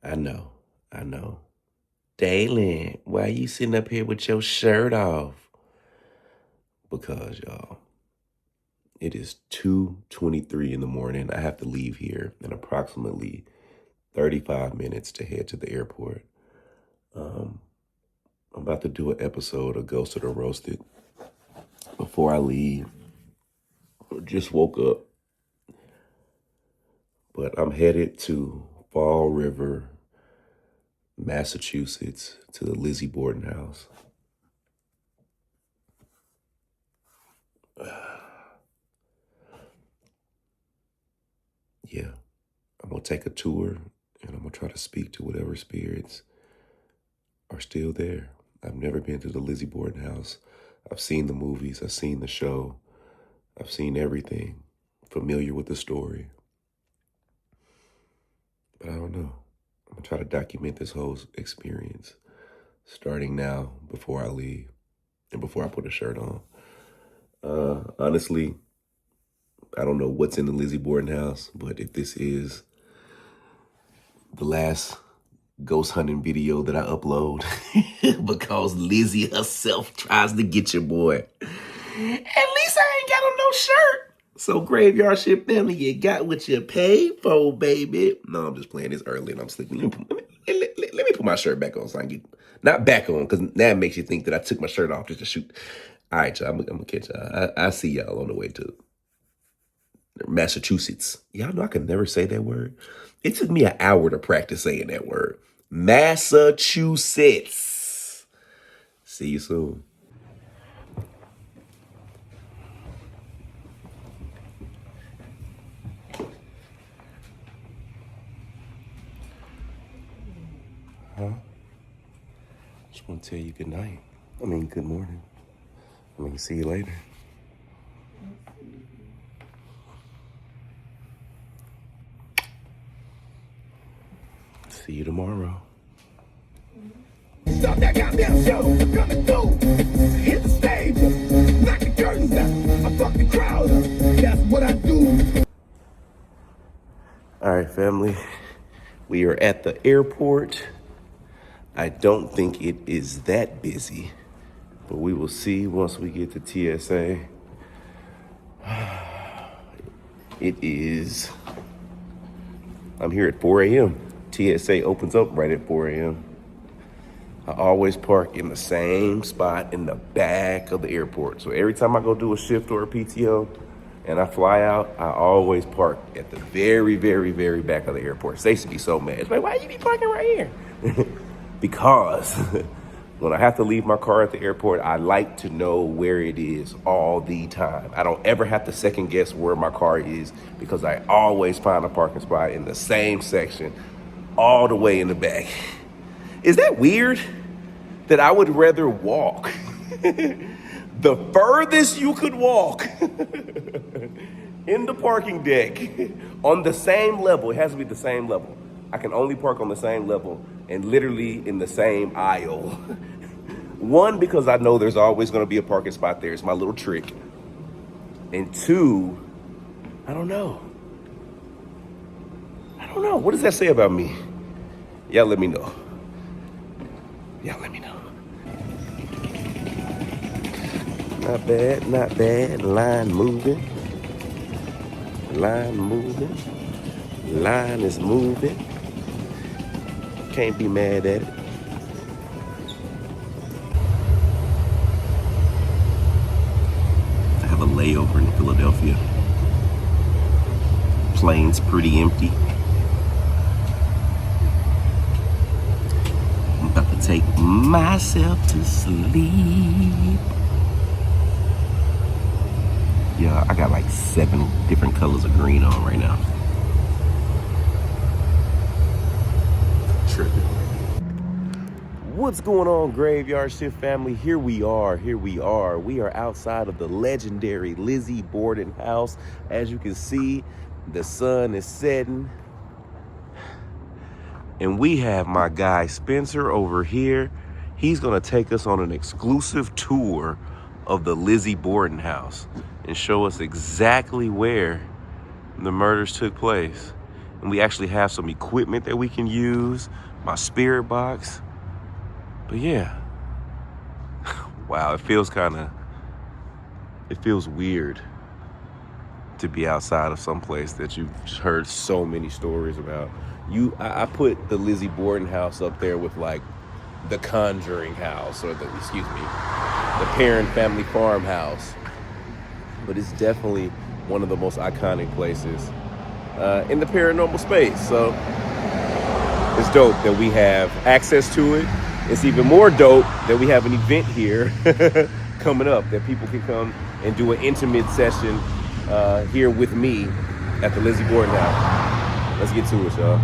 I know. I know. Dalen, why you sitting up here with your shirt off? Because, y'all, it is 2:23 in the morning. I have to leave here in approximately 35 minutes to head to the airport. I'm about to do an episode of Ghosted or Roasted before I leave. I just woke up. But I'm headed to Fall River, Massachusetts, to the Lizzie Borden House. Yeah, I'm going to take a tour, and I'm going to try to speak to whatever spirits are still there. I've never been to the Lizzie Borden House. I've seen the movies. I've seen the show. I've seen everything. Familiar with the story. But I don't know. I'm going to try to document this whole experience, starting now before I leave and before I put a shirt on. Honestly, I don't know what's in the Lizzie Borden house, but if this is the last ghost hunting video that I upload, because Lizzie herself tries to get your boy, at least I ain't got on no shirt. So Graveyard Ship family, you got what you paid for, baby. No, I'm just playing. It's early and I'm sleeping. Let me put my shirt back on so I can get, not back on, because that makes you think that I took my shirt off just to shoot. All right, y'all, I'm gonna catch y'all. I see y'all on the way to Massachusetts. Y'all know I can never say that word. It took me an hour to practice saying that word. Massachusetts. See you soon. Just want to tell you good night. Good morning. See you later. See you tomorrow. Stop that goddamn show. Coming through. Hit the stage. Knock the curtains down. I fuck the crowd up. That's what I do. All right, family. We are at the airport. I don't think it is that busy, but we will see once we get to TSA. It is, I'm here at 4 a.m. TSA opens up right at 4 a.m. I always park in the same spot in the back of the airport. So every time I go do a shift or a PTO and I fly out, I always park at the very, very, very back of the airport. Stacey be so mad. She's like, why you be parking right here? Because when I have to leave my car at the airport, I like to know where it is all the time. I don't ever have to second guess where my car is because I always find a parking spot in the same section all the way in the back. Is that weird? That I would rather walk the furthest you could walk in the parking deck on the same level. It has to be the same level. I can only park on the same level and literally in the same aisle. One, because I know there's always going to be a parking spot there. It's my little trick. And two, I don't know. What does that say about me? Y'all let me know. Not bad. Line is moving. Can't be mad at it. I have a layover in Philadelphia. Plane's pretty empty. I'm about to take myself to sleep. Yeah, I got like 7 different colors of green on right now. Tripping. What's going on, Graveyard Shift family? Here we are. We are outside of the legendary Lizzie Borden house. As you can see, the sun is setting. And we have my guy Spencer over here. He's gonna take us on an exclusive tour of the Lizzie Borden house and show us exactly where the murders took place. and we actually have some equipment that we can use, my spirit box. But yeah, wow, it feels weird to be outside of some place that you've heard so many stories about. I put the Lizzie Borden House up there with like the Conjuring House, or the Parent Family Farmhouse. But it's definitely one of the most iconic places in the paranormal space. So it's dope that we have access to it. It's even more dope that we have an event here coming up that people can come and do an intimate session here with me at the Lizzie Borden House. Let's get to it, y'all.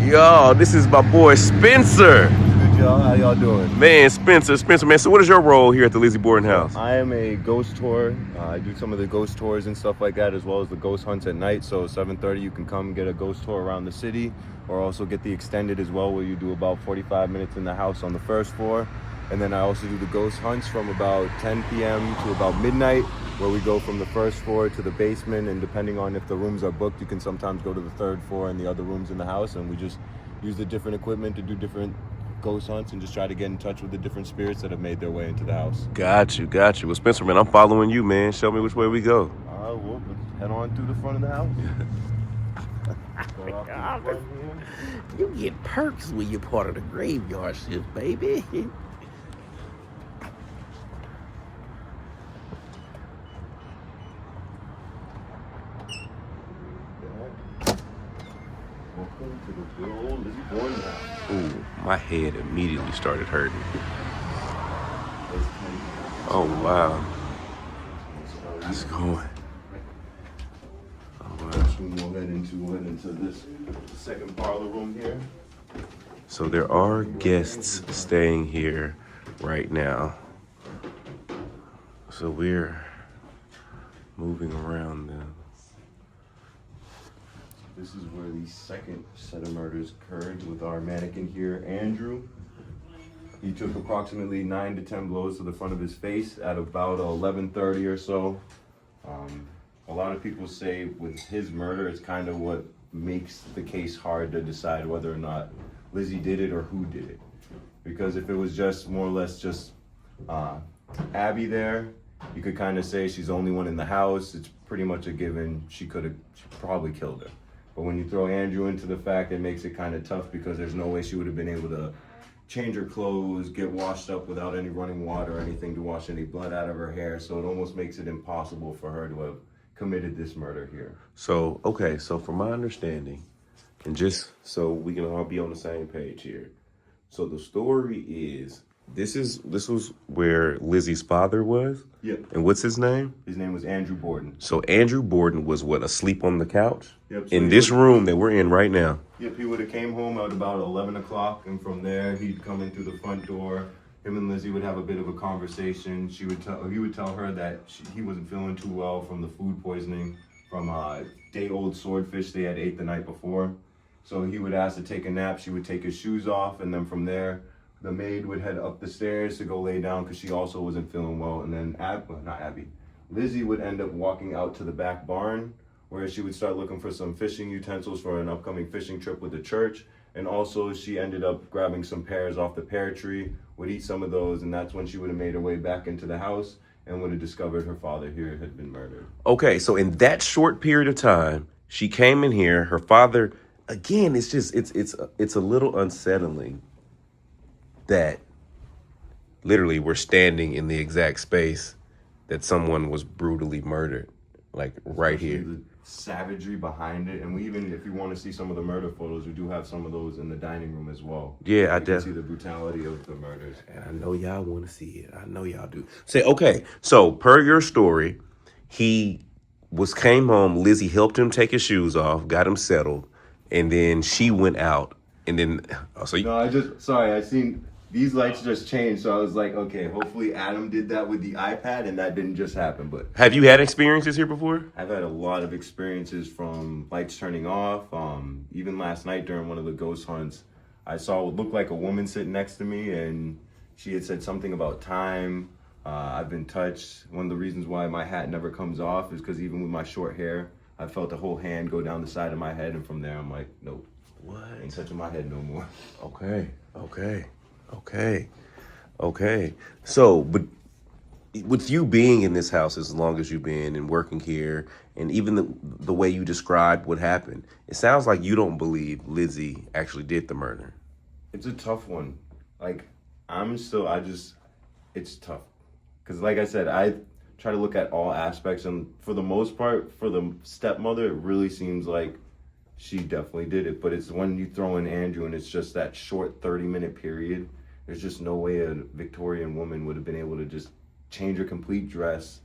Yo, this is my boy Spencer. Good, y'all. How y'all doing? Man, Spencer, man. So what is your role here at the Lizzie Borden House? I am a ghost tour. I do some of the ghost tours and stuff like that, as well as the ghost hunts at night. So 7:30, you can come get a ghost tour around the city, or also get the extended as well, where you do about 45 minutes in the house on the first floor. And then I also do the ghost hunts from about 10 p.m. to about midnight, where we go from the first floor to the basement, and depending on if the rooms are booked, you can sometimes go to the third floor and the other rooms in the house, and we just use the different equipment to do different ghost hunts and just try to get in touch with the different spirits that have made their way into the house. Got you. Well, Spencer, man, I'm following you, man. Show me which way we go. We'll head on through the front of the house. You get perks when you're part of the graveyard shift, baby. Welcome to the good old Lizzie Borden House. Ooh, my head immediately started hurting. Oh, wow. Let's go. Oh, wow. We'll head into this second parlor room here. So there are guests staying here right now. So we're moving around them. This is where the second set of murders occurred with our mannequin here, Andrew. He took approximately 9 to 10 blows to the front of his face at about 11:30 or so. A lot of people say with his murder, it's kind of what makes the case hard to decide whether or not Lizzie did it or who did it. Because if it was just more or less just Abby there, you could kind of say she's the only one in the house. It's pretty much a given she probably killed her. But when you throw Andrew into the fact, it makes it kind of tough, because there's no way she would have been able to change her clothes, get washed up without any running water or anything to wash any blood out of her hair. So it almost makes it impossible for her to have committed this murder here. So, okay, so from my understanding, and just so we can all be on the same page here. So the story is, this was where Lizzie's father was? Yep. And what's his name? His name was Andrew Borden. So Andrew Borden was asleep on the couch? Yep. So in this room that we're in right now? Yep, he would have came home at about 11 o'clock, and from there he'd come in through the front door. Him and Lizzie would have a bit of a conversation. He would tell her that he wasn't feeling too well from the food poisoning from day-old swordfish they had ate the night before. So he would ask to take a nap. She would take his shoes off, and then from there, the maid would head up the stairs to go lay down because she also wasn't feeling well. And then Lizzie would end up walking out to the back barn, where she would start looking for some fishing utensils for an upcoming fishing trip with the church. And also she ended up grabbing some pears off the pear tree, would eat some of those, and that's when she would have made her way back into the house and would have discovered her father here had been murdered. Okay, so in that short period of time, she came in here, her father, again, it's a little unsettling that literally we're standing in the exact space that someone was brutally murdered, like right Especially here. The savagery behind it, and we even, if you want to see some of the murder photos, we do have some of those in the dining room as well. Yeah, you can see the brutality of the murders. And I know y'all want to see it. I know y'all do. Say, okay, so per your story, he came home, Lizzie helped him take his shoes off, got him settled, and then she went out, and then I seen these lights just changed, so I was like, okay, hopefully Adam did that with the iPad and that didn't just happen. But have you had experiences here before? I've had a lot of experiences from lights turning off. Even last night during one of the ghost hunts, I saw what looked like a woman sitting next to me, and she had said something about time. I've been touched. One of the reasons why my hat never comes off is because even with my short hair, I felt the whole hand go down the side of my head, and from there I'm like, nope. What? Ain't touching my head no more. Okay. So, but with you being in this house as long as you've been and working here, and even the way you described what happened, it sounds like you don't believe Lizzie actually did the murder. It's a tough one. Like, it's tough. Because like I said, I try to look at all aspects, and for the most part, for the stepmother, it really seems like she definitely did it. But it's when you throw in Andrew and it's just that short 30-minute period, there's just no way a Victorian woman would have been able to just change her complete dress,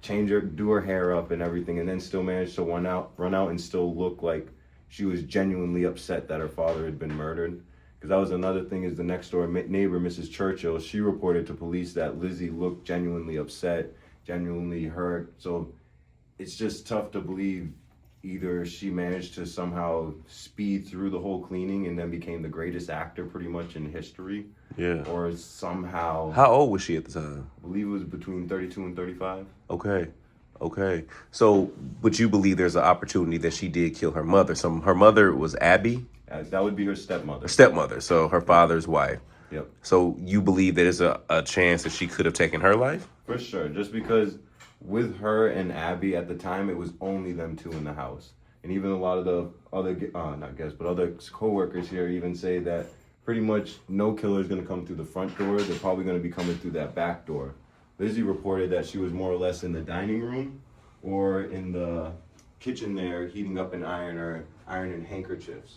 do her hair up and everything, and then still manage to run out and still look like she was genuinely upset that her father had been murdered. Because that was another thing, is the next door neighbor, Mrs. Churchill, she reported to police that Lizzie looked genuinely upset, genuinely hurt. So it's just tough to believe either she managed to somehow speed through the whole cleaning and then became the greatest actor pretty much in history. Yeah. Or somehow... How old was she at the time? I believe it was between 32 and 35. Okay. So, but you believe there's an opportunity that she did kill her mother. So her mother was Abby? That would be her stepmother. Her stepmother, so her father's wife. Yep. So you believe that there's a chance that she could have taken her life? For sure. Just because with her and Abby at the time, it was only them two in the house. And even a lot of the other, other co-workers here even say that pretty much no killer is going to come through the front door. They're probably going to be coming through that back door. Lizzie reported that she was more or less in the dining room or in the kitchen there heating up an ironing handkerchiefs.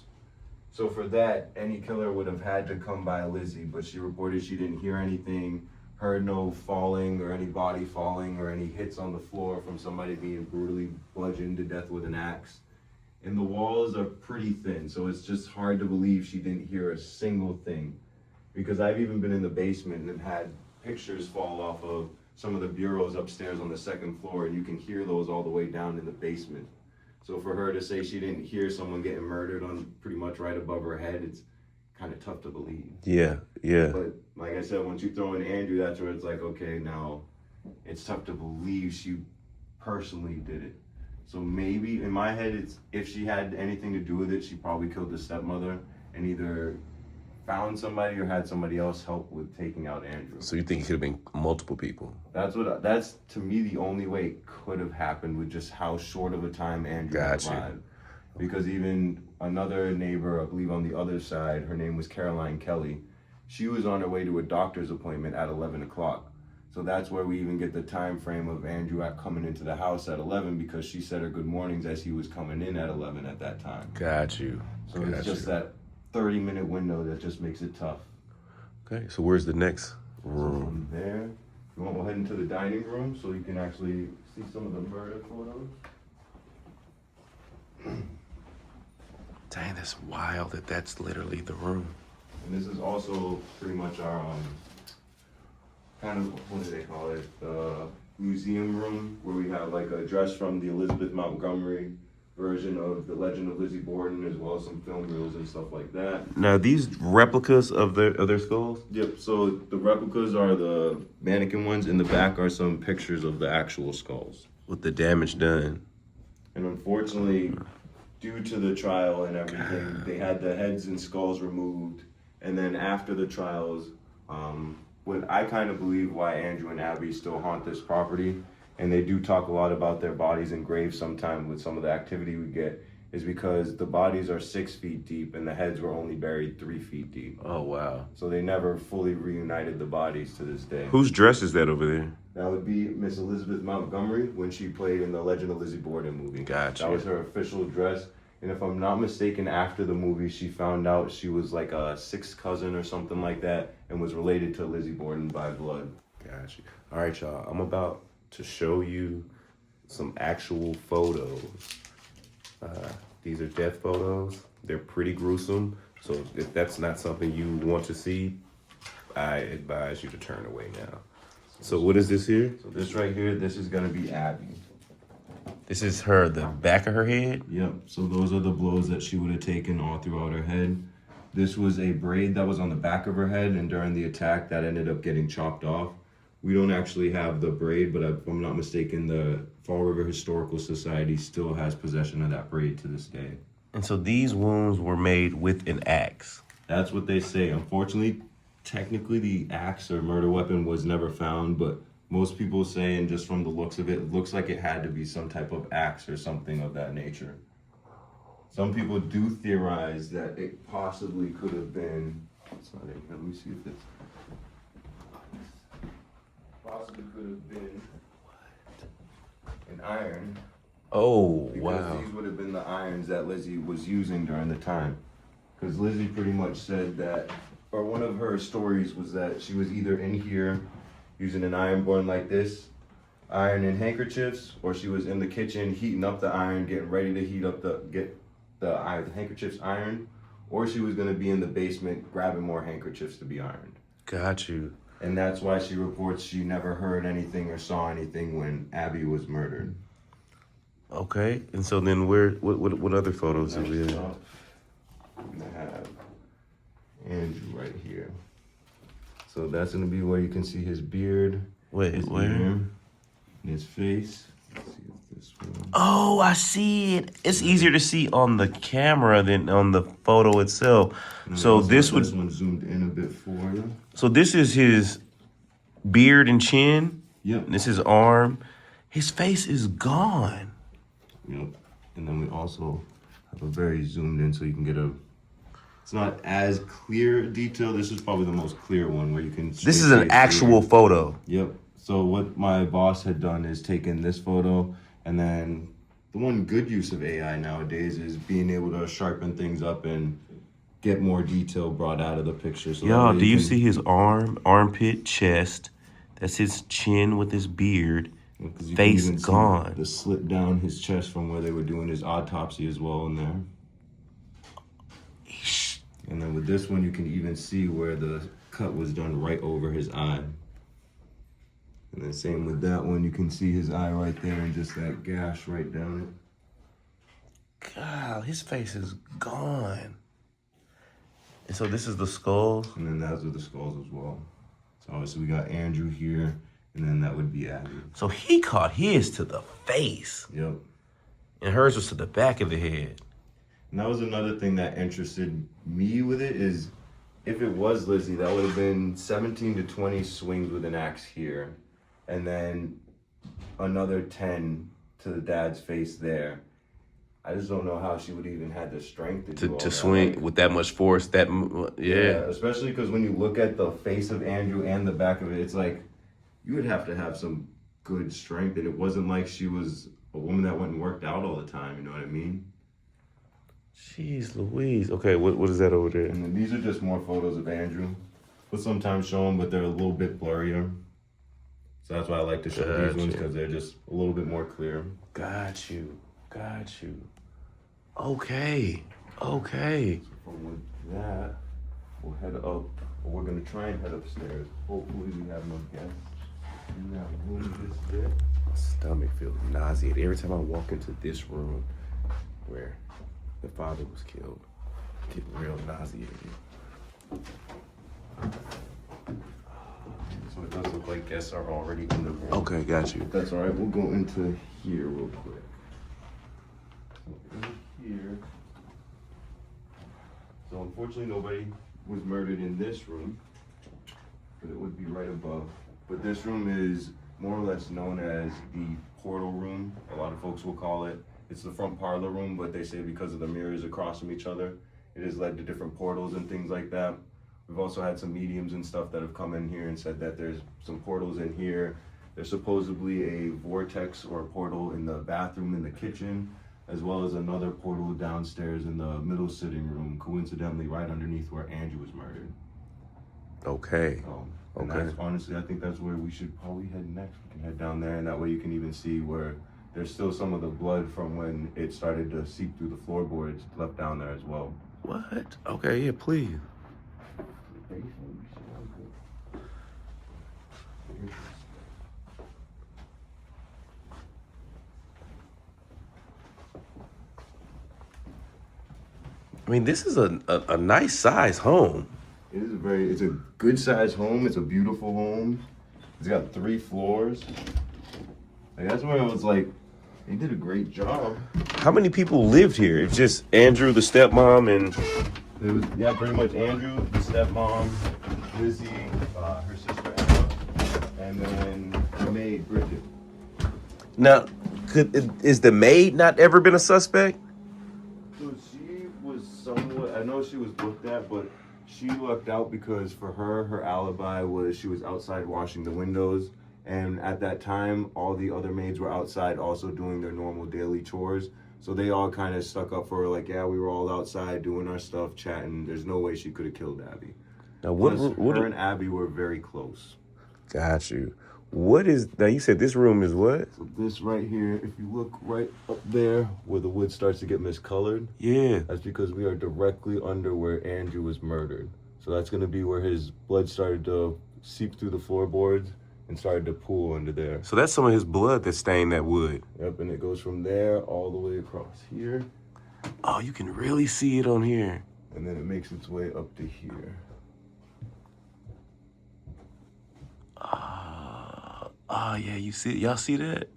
So for that, any killer would have had to come by Lizzie, but she reported she didn't hear anything, heard no falling or any body falling or any hits on the floor from somebody being brutally bludgeoned to death with an axe. And the walls are pretty thin, so it's just hard to believe she didn't hear a single thing. Because I've even been in the basement and had pictures fall off of some of the bureaus upstairs on the second floor, and you can hear those all the way down in the basement. So for her to say she didn't hear someone getting murdered on pretty much right above her head, it's kind of tough to believe. Yeah. But like I said, once you throw in Andrew, that's where it's like, okay, now it's tough to believe she personally did it. So maybe in my head, it's if she had anything to do with it, she probably killed the stepmother and either found somebody or had somebody else help with taking out Andrew. So you think it could have been multiple people? That's to me the only way it could have happened with just how short of a time Andrew survived. Because even another neighbor, I believe on the other side, her name was Caroline Kelly. She was on her way to a doctor's appointment at 11 o'clock. So that's where we even get the time frame of Andrew coming into the house at 11, because she said her good mornings as he was coming in at 11 at that time. Got you. So it's just that 30-minute window that just makes it tough. Okay, so where's the next room? So from there, you want to head into the dining room so you can actually see some of the murder photos. Dang, that's wild that's literally the room. And this is also pretty much our kind of, what do they call it? Museum room, where we have like a dress from the Elizabeth Montgomery version of The Legend of Lizzie Borden, as well as some film reels and stuff like that. Now, these replicas of their skulls? Yep, so the replicas are the mannequin ones. In the back are some pictures of the actual skulls. With the damage done. And unfortunately, due to the trial and everything, they had the heads and skulls removed. And then after the trials, what I kind of believe why Andrew and Abby still haunt this property, and they do talk a lot about their bodies in graves sometimes with some of the activity we get, is because the bodies are 6 feet deep and the heads were only buried 3 feet deep. Oh, wow. So they never fully reunited the bodies to this day. Whose dress is that over there? That would be Miss Elizabeth Montgomery when she played in the Legend of Lizzie Borden movie. Gotcha. That was her official dress. And if I'm not mistaken, after the movie, she found out she was like a sixth cousin or something like that and was related to Lizzie Borden by blood. Gotcha. All right, y'all. I'm about to show you some actual photos. These are death photos. They're pretty gruesome. So if that's not something you want to see, I advise you to turn away now. So what is this here? So this right here, this is going to be Abby. This is the back of her head? Yep, so those are the blows that she would have taken all throughout her head. This was a braid that was on the back of her head, and during the attack, that ended up getting chopped off. We don't actually have the braid, but if I'm not mistaken, the Fall River Historical Society still has possession of that braid to this day. And so these wounds were made with an axe. That's what they say. Unfortunately, technically the axe or murder weapon was never found, but most people say, and just from the looks of it, it looks like it had to be some type of axe or something of that nature. Some people do theorize that it possibly could have been, it's not in here, let me see if it's, possibly could have been an iron. Oh, Because wow. these would have been the irons that Lizzie was using during the time. Because Lizzie pretty much said that, or one of her stories was that she was either in here using an iron board like this, ironing handkerchiefs, or she was in the kitchen heating up the iron, getting ready to get the handkerchiefs ironed, or she was gonna be in the basement grabbing more handkerchiefs to be ironed. Got you. And that's why she reports she never heard anything or saw anything when Abby was murdered. Okay. And so then what other photos have we Next had? up, I'm gonna have Andrew right here. So that's gonna be where you can see his beard. Wait, his where? ear, and his face. Let's see if this one. Oh, I see it. It's easier to see on the camera than on the photo itself. And So also this this would, one zoomed in a bit for you. so this is his beard and chin. Yep. This is arm. His face is gone. Yep. And then we also have a very zoomed in so you can get a. It's not as clear detail. This is probably the most clear one where you can. This is an actual photo. Yep. So what my boss had done is taken this photo, and then the one good use of AI nowadays is being able to sharpen things up and get more detail brought out of the picture. So Y'all, do you see his arm, armpit, chest? That's his chin with his beard. Face gone. The slit down his chest from where they were doing his autopsy as well in there. And then with this one, you can even see where the cut was done right over his eye. And then same with that one, you can see his eye right there and just that gash right down it. God, his face is gone. And so this is the skull. And then that's with the skulls as well. So obviously we got Andrew here, and then that would be Abby. So he caught his to the face. Yep. And hers was to the back of the head. And that was another thing that interested me with it is if it was Lizzie, that would have been 17 to 20 swings with an axe here. And then another 10 to the dad's face there. I just don't know how she would even had the strength to do all To that. swing Like, with that much force, yeah. especially because when you look at the face of Andrew and the back of it, it's like you would have to have some good strength. And it wasn't like she was a woman that went and worked out all the time, you know what I mean? Jeez Louise. Okay, what is that over there? And then these are just more photos of Andrew. We'll sometimes show them, but they're a little bit blurrier. So that's why I like to show these ones, because they're just a little bit more clear. Got you. Okay. So with that, we'll head up, or we're gonna try and head upstairs. Hopefully we have no guests in that room just yet. My stomach feels nauseated every time I walk into this room where the father was killed. I get real nauseated. So it does look like guests are already in the room. Okay, got you. That's all right. We'll go into here real quick. So in here. So unfortunately, nobody was murdered in this room, but it would be right above. But this room is more or less known as the portal room. A lot of folks will call it. It's the front parlor room, but they say because of the mirrors across from each other, it has led to different portals and things like that. We've also had some mediums and stuff that have come in here and said that there's some portals in here. There's supposedly a vortex or a portal in the bathroom in the kitchen, as well as another portal downstairs in the middle sitting room, coincidentally right underneath where Andrew was murdered. Okay. And that's, honestly, I think that's where we should probably head next. We can head down there, and that way you can even see where there's still some of the blood from when it started to seep through the floorboards left down there as well. What? Okay, yeah, please. I mean, this is a nice size home. It's a good sized home. It's a beautiful home. It's got 3 floors. Like, that's where I was like, they did a great job. How many people lived here? It's just Andrew, the stepmom, and It was, yeah, pretty much Andrew, the stepmom, Lizzie, her sister Emma, and then the maid, Bridget. now, is the maid not ever been a suspect? So she was somewhat, I know she was looked at, but she lucked out because for her alibi was she was outside washing the windows. And at that time, all the other maids were outside also doing their normal daily chores. So they all kind of stuck up for her, like, yeah, we were all outside doing our stuff, chatting. There's no way she could have killed Abby. Now, Her and Abby were very close. Got you. What is, now you said this room is what? So this right here, if you look right up there where the wood starts to get miscolored, Yeah. that's because we are directly under where Andrew was murdered. So that's going to be where his blood started to seep through the floorboards and started to pool under there. So that's some of his blood that stained that wood. Yep, and it goes from there all the way across here, Oh, you can really see it on here. and then it makes its way up to here. Yeah, you see, y'all see that?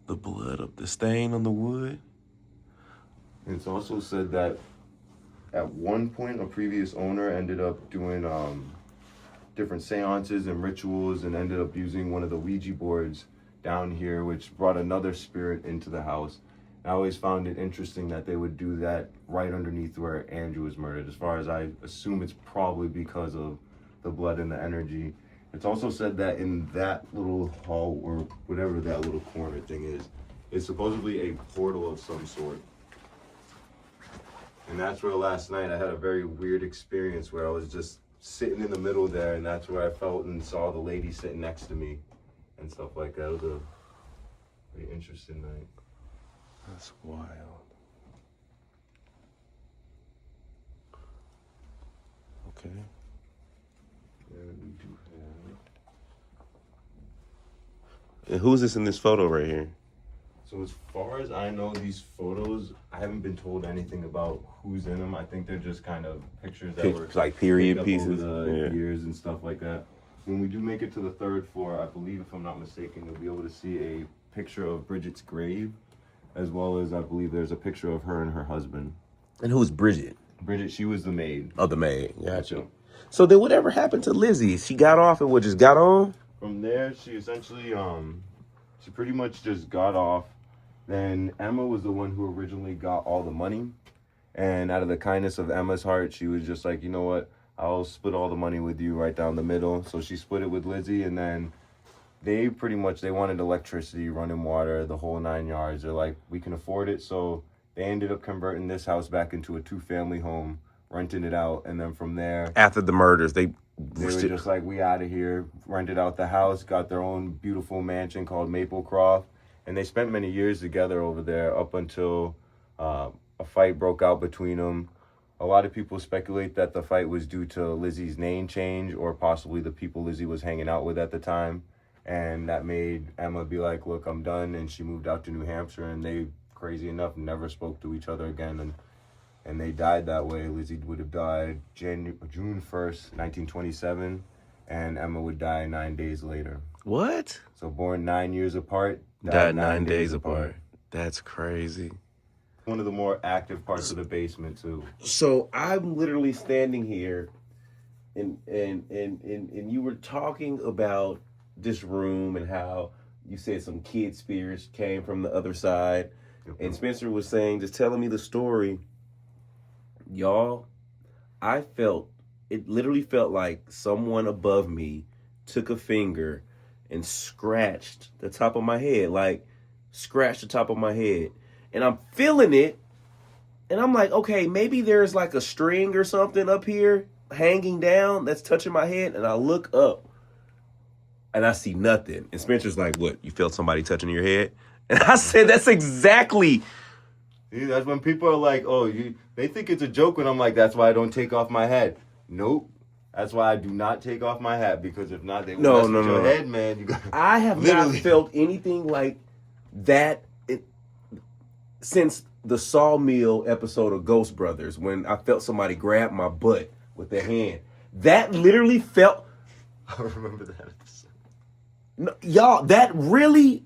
The blood up, the stain on the wood. And it's also said that at one point a previous owner ended up doing different seances and rituals and ended up using one of the Ouija boards down here, which brought another spirit into the house. I always found it interesting that they would do that right underneath where Andrew was murdered. As far as I assume, it's probably because of the blood and the energy. It's also said that in that little hall, or whatever that little corner thing is supposedly a portal of some sort. And that's where last night I had a very weird experience where I was just sitting in the middle there, and that's where I felt and saw the lady sitting next to me and stuff like that. It was a very interesting night. That's wild. Okay. And we do have... And who's this in this photo right here? So as far as I know, these photos, I haven't been told anything about who's in them. I think they're just kind of pictures that were Like period picked up pieces. over the Yeah. years and stuff like that. When we do make it to the 3rd floor, I believe, if I'm not mistaken, you'll be able to see a picture of Bridget's grave, as well as I believe there's a picture of her and her husband. And who's Bridget? Bridget, she was the maid. Oh, the maid. Gotcha. So So then whatever happened to Lizzie? She got off and just got on? from there, she essentially, she pretty much just got off. Then Emma was the one who originally got all the money. And out of the kindness of Emma's heart, she was just like, you know what? I'll split all the money with you right down the middle. So she split it with Lizzie, and then they wanted electricity, running water, the whole 9 yards. They're like, we can afford it. So they ended up converting this house back into a 2-family home, renting it out. And then from there, After the murders, they they were just like, we out of here, rented out the house, got their own beautiful mansion called Maplecroft. And they spent many years together over there up until a fight broke out between them. A lot of people speculate that the fight was due to Lizzie's name change, or possibly the people Lizzie was hanging out with at the time. And that made Emma be like, look, I'm done. And she moved out to New Hampshire, and they, crazy enough, never spoke to each other again. And they died that way. Lizzie would have died June 1st, 1927, and Emma would die 9 days later. What? So born 9 years apart, Died 9 days apart. That's crazy. One of the more active parts of the basement too. So I'm literally standing here, and you were talking about this room and how you said some kid spirits came from the other side, and Spencer was saying, just telling me the story. Y'all, it literally felt like someone above me took a finger and scratched the top of my head, and I'm feeling it, and I'm like, okay, maybe there's like a string or something up here hanging down that's touching my head, and I look up, and I see nothing, and Spencer's like, what, you felt somebody touching your head? And I said, that's exactly... See, that's when people are like, they think it's a joke when I'm like, that's why I don't take off my hat. Nope. That's why I do not take off my hat, because if not, they will mess with your head, man. You got I have not felt anything like that since the Sawmill episode of Ghost Brothers, when I felt somebody grab my butt with their hand. That literally felt... I remember that episode. No, y'all, that really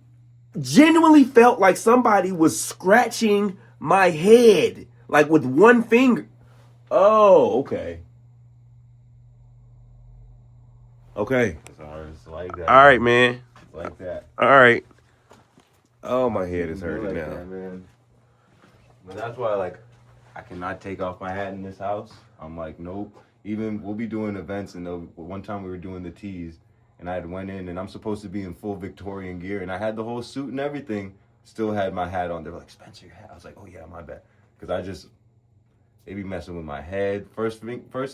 genuinely felt like somebody was scratching my head, like with one finger. Oh, okay. Okay. It's like that. All right, man. It's like that. All right. Oh, my head is hurting like now. that, man. But that's why, like, I cannot take off my hat in this house. I'm like, nope. Even we'll be doing events, and one time we were doing the teas, and I had went in, and I'm supposed to be in full Victorian gear, and I had the whole suit and everything. Still had my hat on. They were like, Spencer, your hat. I was like, oh yeah, my bad. Because they be messing with my head. First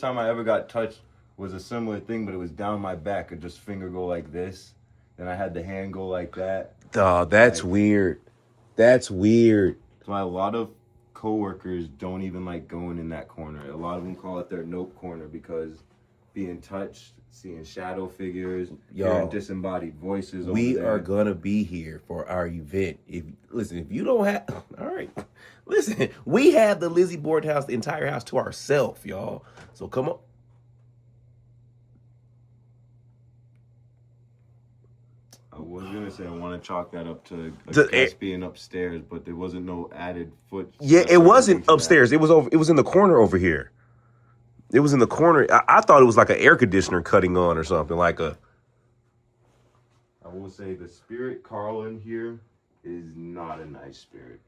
time I ever got touched was a similar thing, but it was down my back. I'd just finger go like this. Then I had the hand go like that. Oh, that's weird. That's weird. That's why a lot of coworkers don't even like going in that corner. A lot of them call it their nope corner because being touched, seeing shadow figures, hearing disembodied voices. We are gonna be here for our event. If you don't have, all right. Listen, we have the Lizzie Borden House, the entire house to ourselves, y'all. So come on. I was gonna say I want to chalk that up to a guest being upstairs, but there wasn't no added foot. Yeah, it wasn't upstairs. It was over. It was in the corner over here. It was in the corner. I thought it was like an air conditioner cutting on or something like a. I will say the spirit Carl in here is not a nice spirit.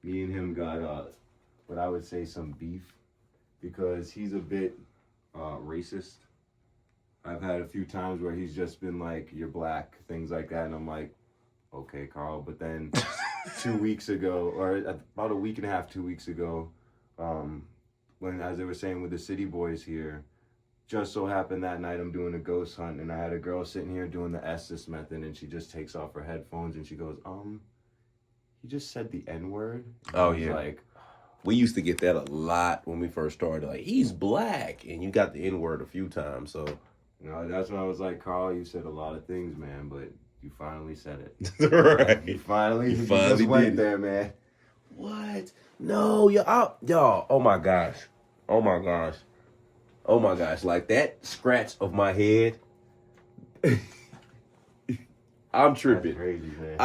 Me and him got what I would say some beef because he's a bit racist. I've had a few times where he's just been like, you're black, things like that. And I'm like, okay, Carl. But then 2 weeks ago, or about a week and a half, 2 weeks ago, when, as they were saying with the city boys here, just so happened that night I'm doing a ghost hunt and I had a girl sitting here doing the Estes method and she just takes off her headphones and she goes, he just said the N-word. Oh, yeah. Like, we used to get that a lot when we first started. Like, he's black. And you got the N-word a few times, so... No, that's when I was like, Carl, you said a lot of things, man, but you finally said it. Right. You finally just went there, man. What? No, y'all. Oh my gosh. Like that scratch of my head. I'm tripping. That's crazy, man.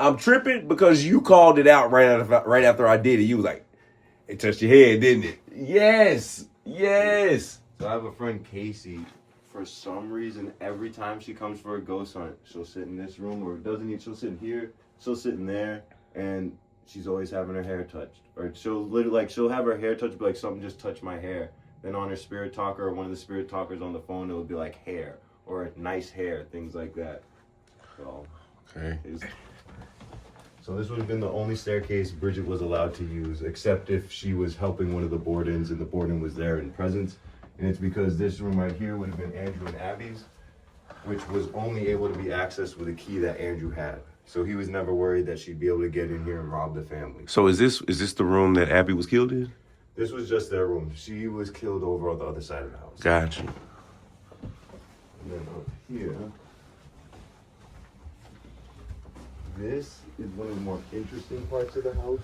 I'm tripping because you called it out right after I did it. You was like, it touched your head, didn't it? Yes. So I have a friend, Casey. For some reason, every time she comes for a ghost hunt, she'll sit in this room, or she'll sit in here, she'll sit in there, and she's always having her hair touched. Or she'll have her hair touched, but like something just touched my hair. Then on her spirit talker, or one of the spirit talkers on the phone, it'll be like hair, or nice hair, things like that. So, okay. So this would have been the only staircase Bridget was allowed to use, except if she was helping one of the Bordens and the Borden was there in presence. And it's because this room right here would have been Andrew and Abby's, which was only able to be accessed with a key that Andrew had. So he was never worried that she'd be able to get in here and rob the family. So is this the room that Abby was killed in? This was just their room. She was killed over on the other side of the house. Gotcha. And then up here, this is one of the more interesting parts of the house.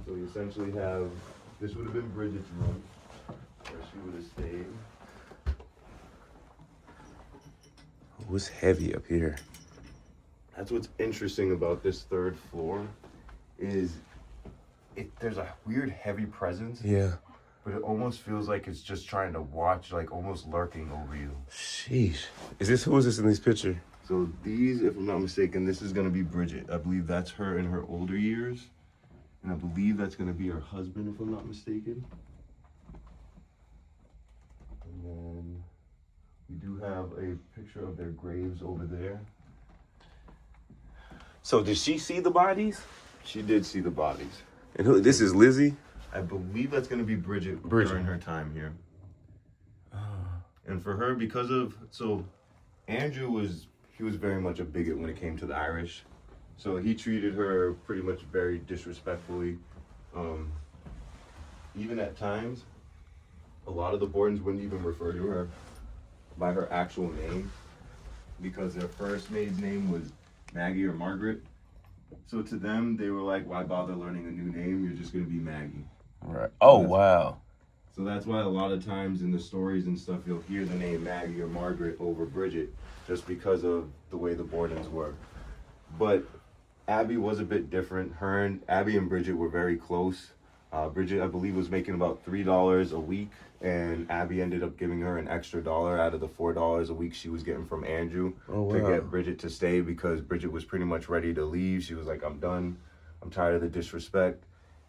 So you essentially have, this would have been Bridget's room, where she would have stayed. It was heavy up here. That's what's interesting about this third floor, is there's a weird heavy presence. Yeah. But it almost feels like it's just trying to watch, like almost lurking over you. Sheesh. Who is this in this picture? So these, if I'm not mistaken, this is gonna be Bridget. I believe that's her in her older years. And I believe that's going to be her husband, if I'm not mistaken. And then we do have a picture of their graves over there. So did she see the bodies? She did see the bodies. And this is Lizzie? I believe that's going to be Bridget during her time here. And for her, Andrew was very much a bigot when it came to the Irish. So he treated her pretty much very disrespectfully. Even at times, a lot of the Bordens wouldn't even refer to her by her actual name because their first maid's name was Maggie or Margaret. So to them, they were like, why bother learning a new name? You're just going to be Maggie. Right. Oh, wow. So that's why a lot of times in the stories and stuff, you'll hear the name Maggie or Margaret over Bridget, just because of the way the Bordens were. But Abby was a bit different. Abby and Bridget were very close. Bridget, I believe, was making about $3 a week, and Abby ended up giving her an extra dollar out of the $4 a week she was getting from Andrew to get Bridget to stay, because Bridget was pretty much ready to leave. She was like, I'm done. I'm tired of the disrespect.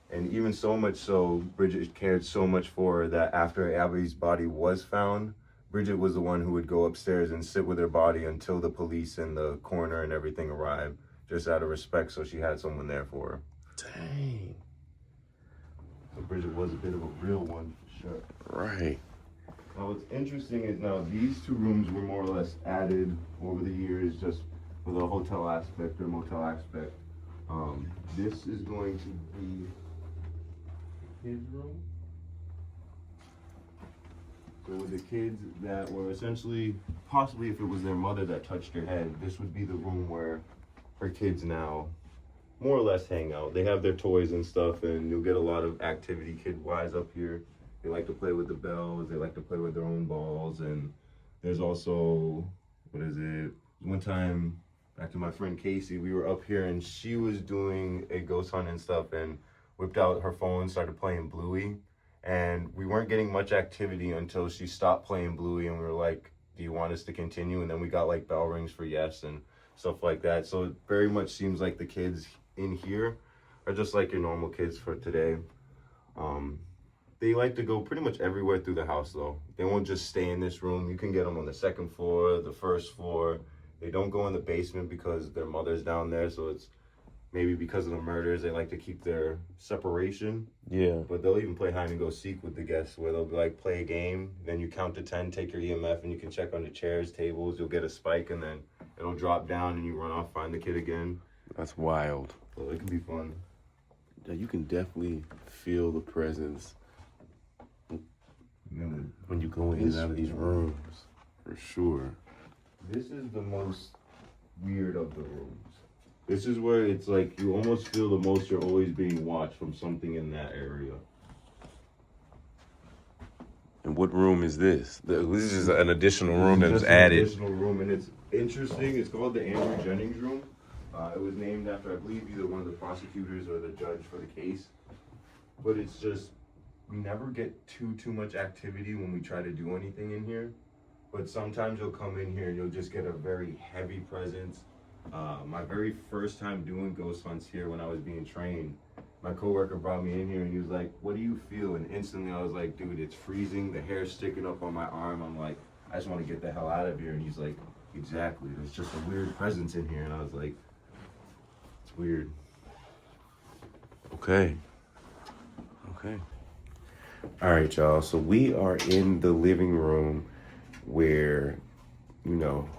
And even so much so, Bridget cared so much for her that after Abby's body was found, Bridget was the one who would go upstairs and sit with her body until the police and the coroner and everything arrived, just out of respect, so she had someone there for her. Dang. So Bridget was a bit of a real one, for sure. Right. Now what's interesting is now these two rooms were more or less added over the years, just with a hotel aspect or motel aspect. This is going to be kids' room. So with the kids that were essentially, possibly if it was their mother that touched her head, this would be the room where her kids now more or less hang out. They have their toys and stuff, and you'll get a lot of activity kid-wise up here. They like to play with the bells, they like to play with their own balls, and there's also, one time, back to my friend Casey, we were up here and she was doing a ghost hunt and stuff and whipped out her phone, started playing Bluey, and we weren't getting much activity until she stopped playing Bluey, and we were like, do you want us to continue? And then we got like bell rings for yes and stuff like that. So it very much seems like the kids in here are just like your normal kids for today. They like to go pretty much everywhere through the house though. They won't just stay in this room. You can get them on the second floor, the first floor. They don't go in the basement because their mother's down there, so it's maybe because of the murders, they like to keep their separation. Yeah. But they'll even play hide and go seek with the guests, where they'll like play a game, then you count to 10, take your EMF, and you can check on the chairs, tables, you'll get a spike, and then it'll drop down and you run off, find the kid again. That's wild. So it can be fun. Yeah, you can definitely feel the presence when you go in and out of these rooms, for sure. This is the most weird of the rooms. This is where it's like you almost feel the most you're always being watched from something in that area. And what room is this? This is an additional room that was Just added. An additional room, and it's interesting. It's called the Andrew Jennings room. It was named after, I believe, either one of the prosecutors or the judge for the case. But it's just, we never get too much activity when we try to do anything in here. But sometimes you'll come in here and you'll just get a very heavy presence. My very first time doing ghost hunts here when I was being trained, my coworker brought me in here and he was like, what do you feel? And instantly I was like, dude, it's freezing. The hair's sticking up on my arm. I'm like, I just want to get the hell out of here. And he's like, exactly. There's just a weird presence in here. And I was like, it's weird. Okay. All right, y'all. So we are in the living room where, you know,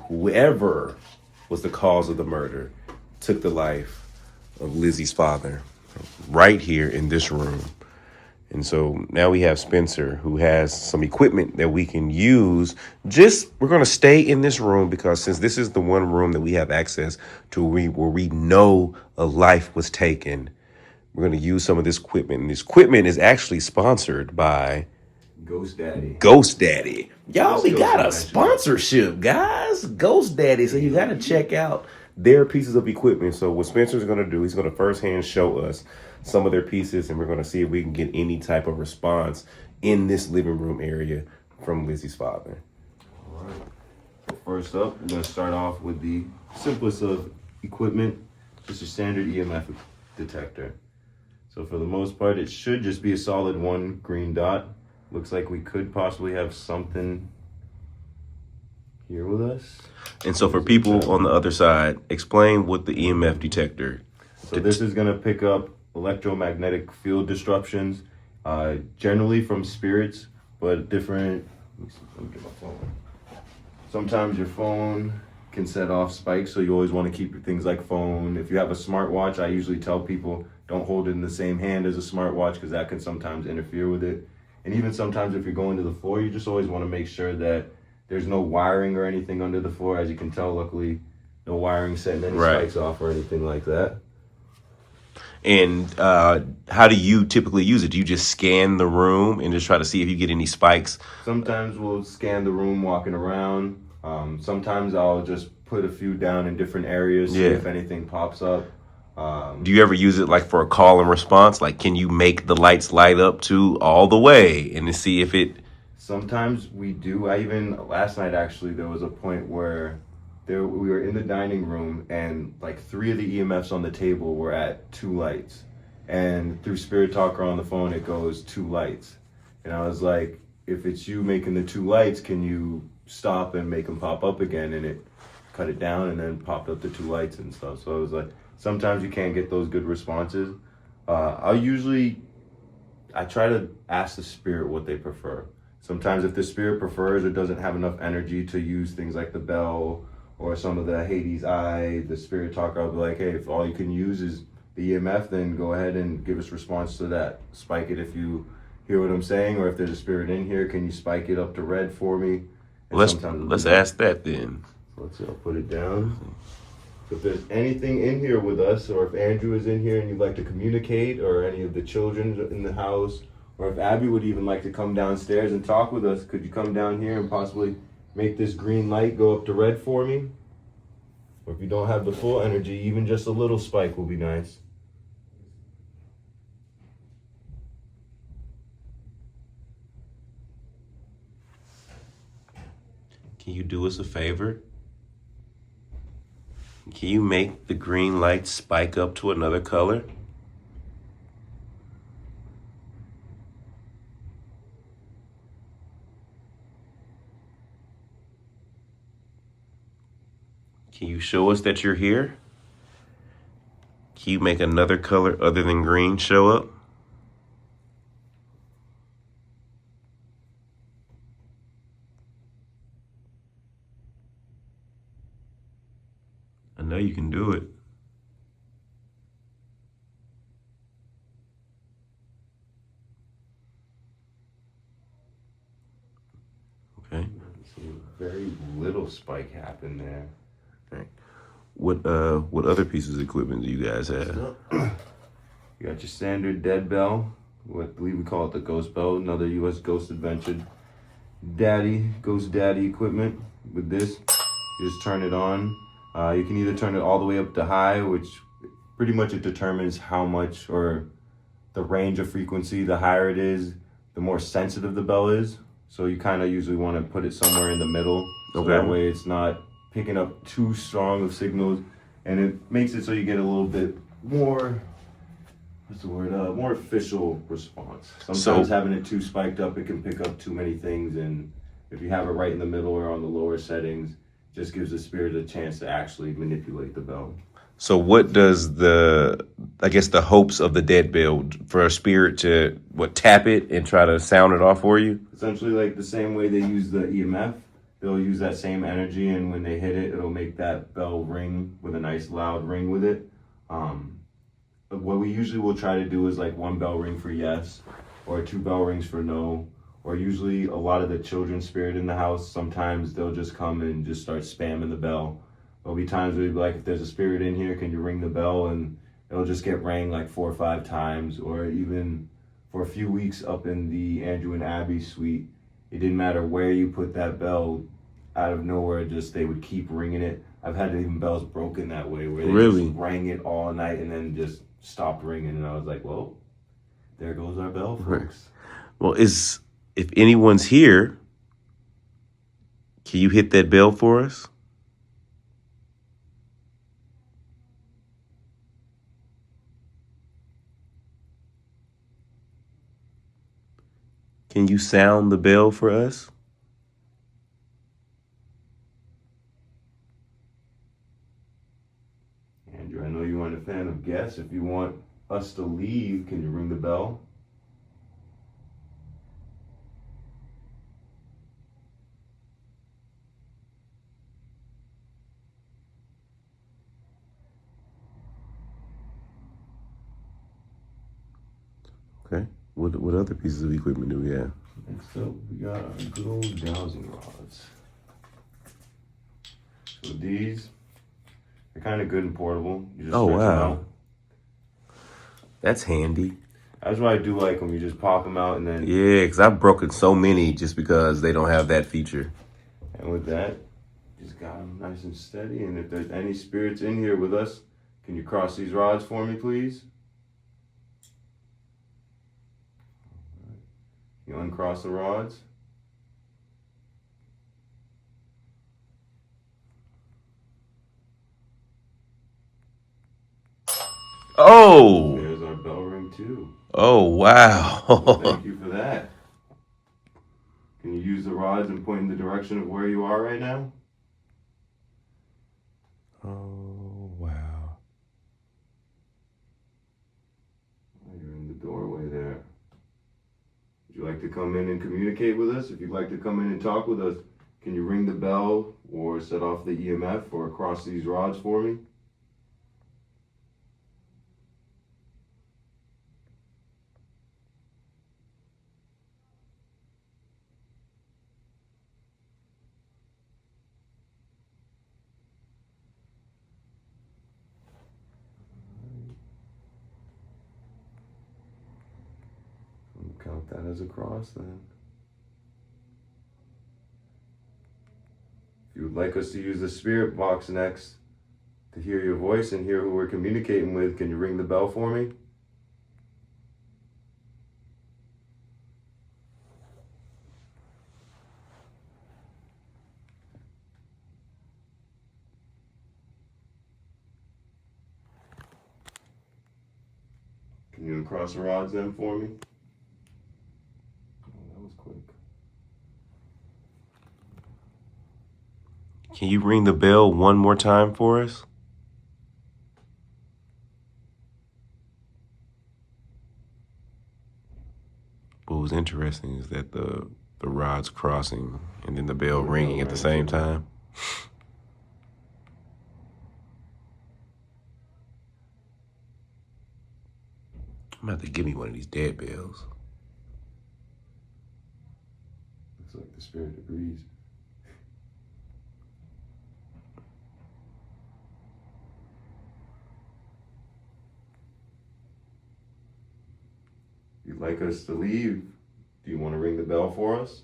whoever was the cause of the murder took the life of Lizzie's father right here in this room. And so now we have Spencer, who has some equipment that we can use. We're going to stay in this room because since this is the one room that we have access to where we know a life was taken, we're going to use some of this equipment. And this equipment is actually sponsored by Ghost Daddy. Y'all, we got a sponsorship, guys. Ghost Daddy. So you got to check out their pieces of equipment. So what Spencer's going to do, he's going to firsthand show us some of their pieces, and we're going to see if we can get any type of response in this living room area from Lizzie's father. All right. So first up, we're going to start off with the simplest of equipment, just a standard EMF detector. So for the most part, it should just be a solid one green dot. Looks like we could possibly have something here with us. And so for people on the other side, explain what the EMF detector. So this is going to pick up electromagnetic field disruptions, generally from spirits, but different. Let me get my phone. Sometimes your phone can set off spikes, so you always want to keep things like phone. If you have a smartwatch, I usually tell people don't hold it in the same hand as a smartwatch because that can sometimes interfere with it. And even sometimes if you're going to the floor, you just always want to make sure that there's no wiring or anything under the floor. As you can tell, luckily, no wiring setting any spikes off or anything like that. And how do you typically use it? Do you just scan the room and just try to see if you get any spikes? Sometimes we'll scan the room walking around. Sometimes I'll just put a few down in different areas, see if anything pops up. Do you ever use it like for a call and response? Like, can you make the lights light up to all the way and to see if it... Sometimes we do. Last night actually, there was a point where we were in the dining room and like 3 of the EMFs on the table were at 2 lights. And through Spirit Talker on the phone, it goes 2 lights. And I was like, if it's you making the 2 lights, can you stop and make them pop up again? And it cut it down and then popped up the 2 lights and stuff. So I was like, sometimes you can't get those good responses. I try to ask the spirit what they prefer. Sometimes if the spirit prefers or doesn't have enough energy to use things like the bell or some of the Hades Eye, the Spirit Talker, I'll be like, hey, if all you can use is the EMF, then go ahead and give us response to that. Spike it if you hear what I'm saying, or if there's a spirit in here, can you spike it up to red for me? And let's ask that then. Let's see, I'll put it down. So if there's anything in here with us, or if Andrew is in here and you'd like to communicate, or any of the children in the house, or if Abby would even like to come downstairs and talk with us, could you come down here and possibly make this green light go up to red for me? Or if you don't have the full energy, even just a little spike will be nice. Can you do us a favor? Can you make the green light spike up to another color? Can you show us that you're here? Can you make another color other than green show up? I know you can do it. Okay. Very little spike happened there. Okay. What other pieces of equipment do you guys have? You got your standard dead bell. What I believe we call it the ghost bell. Another U.S. Ghost Adventure Ghost Daddy equipment. With this, you just turn it on. You can either turn it all the way up to high, which pretty much it determines how much or the range of frequency. The higher it is, the more sensitive the bell is. So you kind of usually want to put it somewhere in the middle. So that way it's not picking up too strong of signals, and it makes it so you get a little bit more, more official response. Sometimes having it too spiked up, it can pick up too many things, and if you have it right in the middle or on the lower settings, just gives the spirit a chance to actually manipulate the bell. So what does the hopes of the dead bell for a spirit to tap it and try to sound it off for you? Essentially like the same way they use the EMF. They'll use that same energy, and when they hit it, it'll make that bell ring with a nice loud ring with it. What we usually will try to do is like 1 bell ring for yes, or 2 bell rings for no, or usually a lot of the children's spirit in the house, sometimes they'll just come and just start spamming the bell. There'll be times where you'll be like, if there's a spirit in here, can you ring the bell? And it'll just get rang like 4 or 5 times, or even for a few weeks up in the Andrew and Abby suite, it didn't matter where you put that bell, out of nowhere, they would keep ringing it. I've had even bells broken that way, where they just rang it all night and then just stopped ringing. And I was like, well, there goes our bell, folks. Well, if anyone's here, can you hit that bell for us? Can you sound the bell for us? Andrew, I know you aren't a fan of guests. If you want us to leave, can you ring the bell? Okay. What other pieces of equipment do we have? Next up, we got our good old dowsing rods. So these are kind of good and portable. You just stretch them That's handy. That's why I do like them. You just pop them out and then... Yeah, because I've broken so many just because they don't have that feature. And with that, just got them nice and steady. And if there's any spirits in here with us, can you cross these rods for me, please? You uncross the rods. Oh! There's our bell ring too. Oh, wow. Thank you for that. Can you use the rods and point in the direction of where you are right now? Oh, wow. You're in the doorway there. Would you like to come in and communicate with us? If you'd like to come in and talk with us, can you ring the bell or set off the EMF or cross these rods for me? Count that as a cross then. If you would like us to use the spirit box next to hear your voice and hear who we're communicating with, can you ring the bell for me? Can you uncross the rods then for me? Oh, that was quick. Can you ring the bell one more time for us? What was interesting is that the rods crossing and then the bell ringing at the same time. I'm gonna have to give me one of these dead bells. Looks like the spirit agrees. If you'd like us to leave, do you want to ring the bell for us?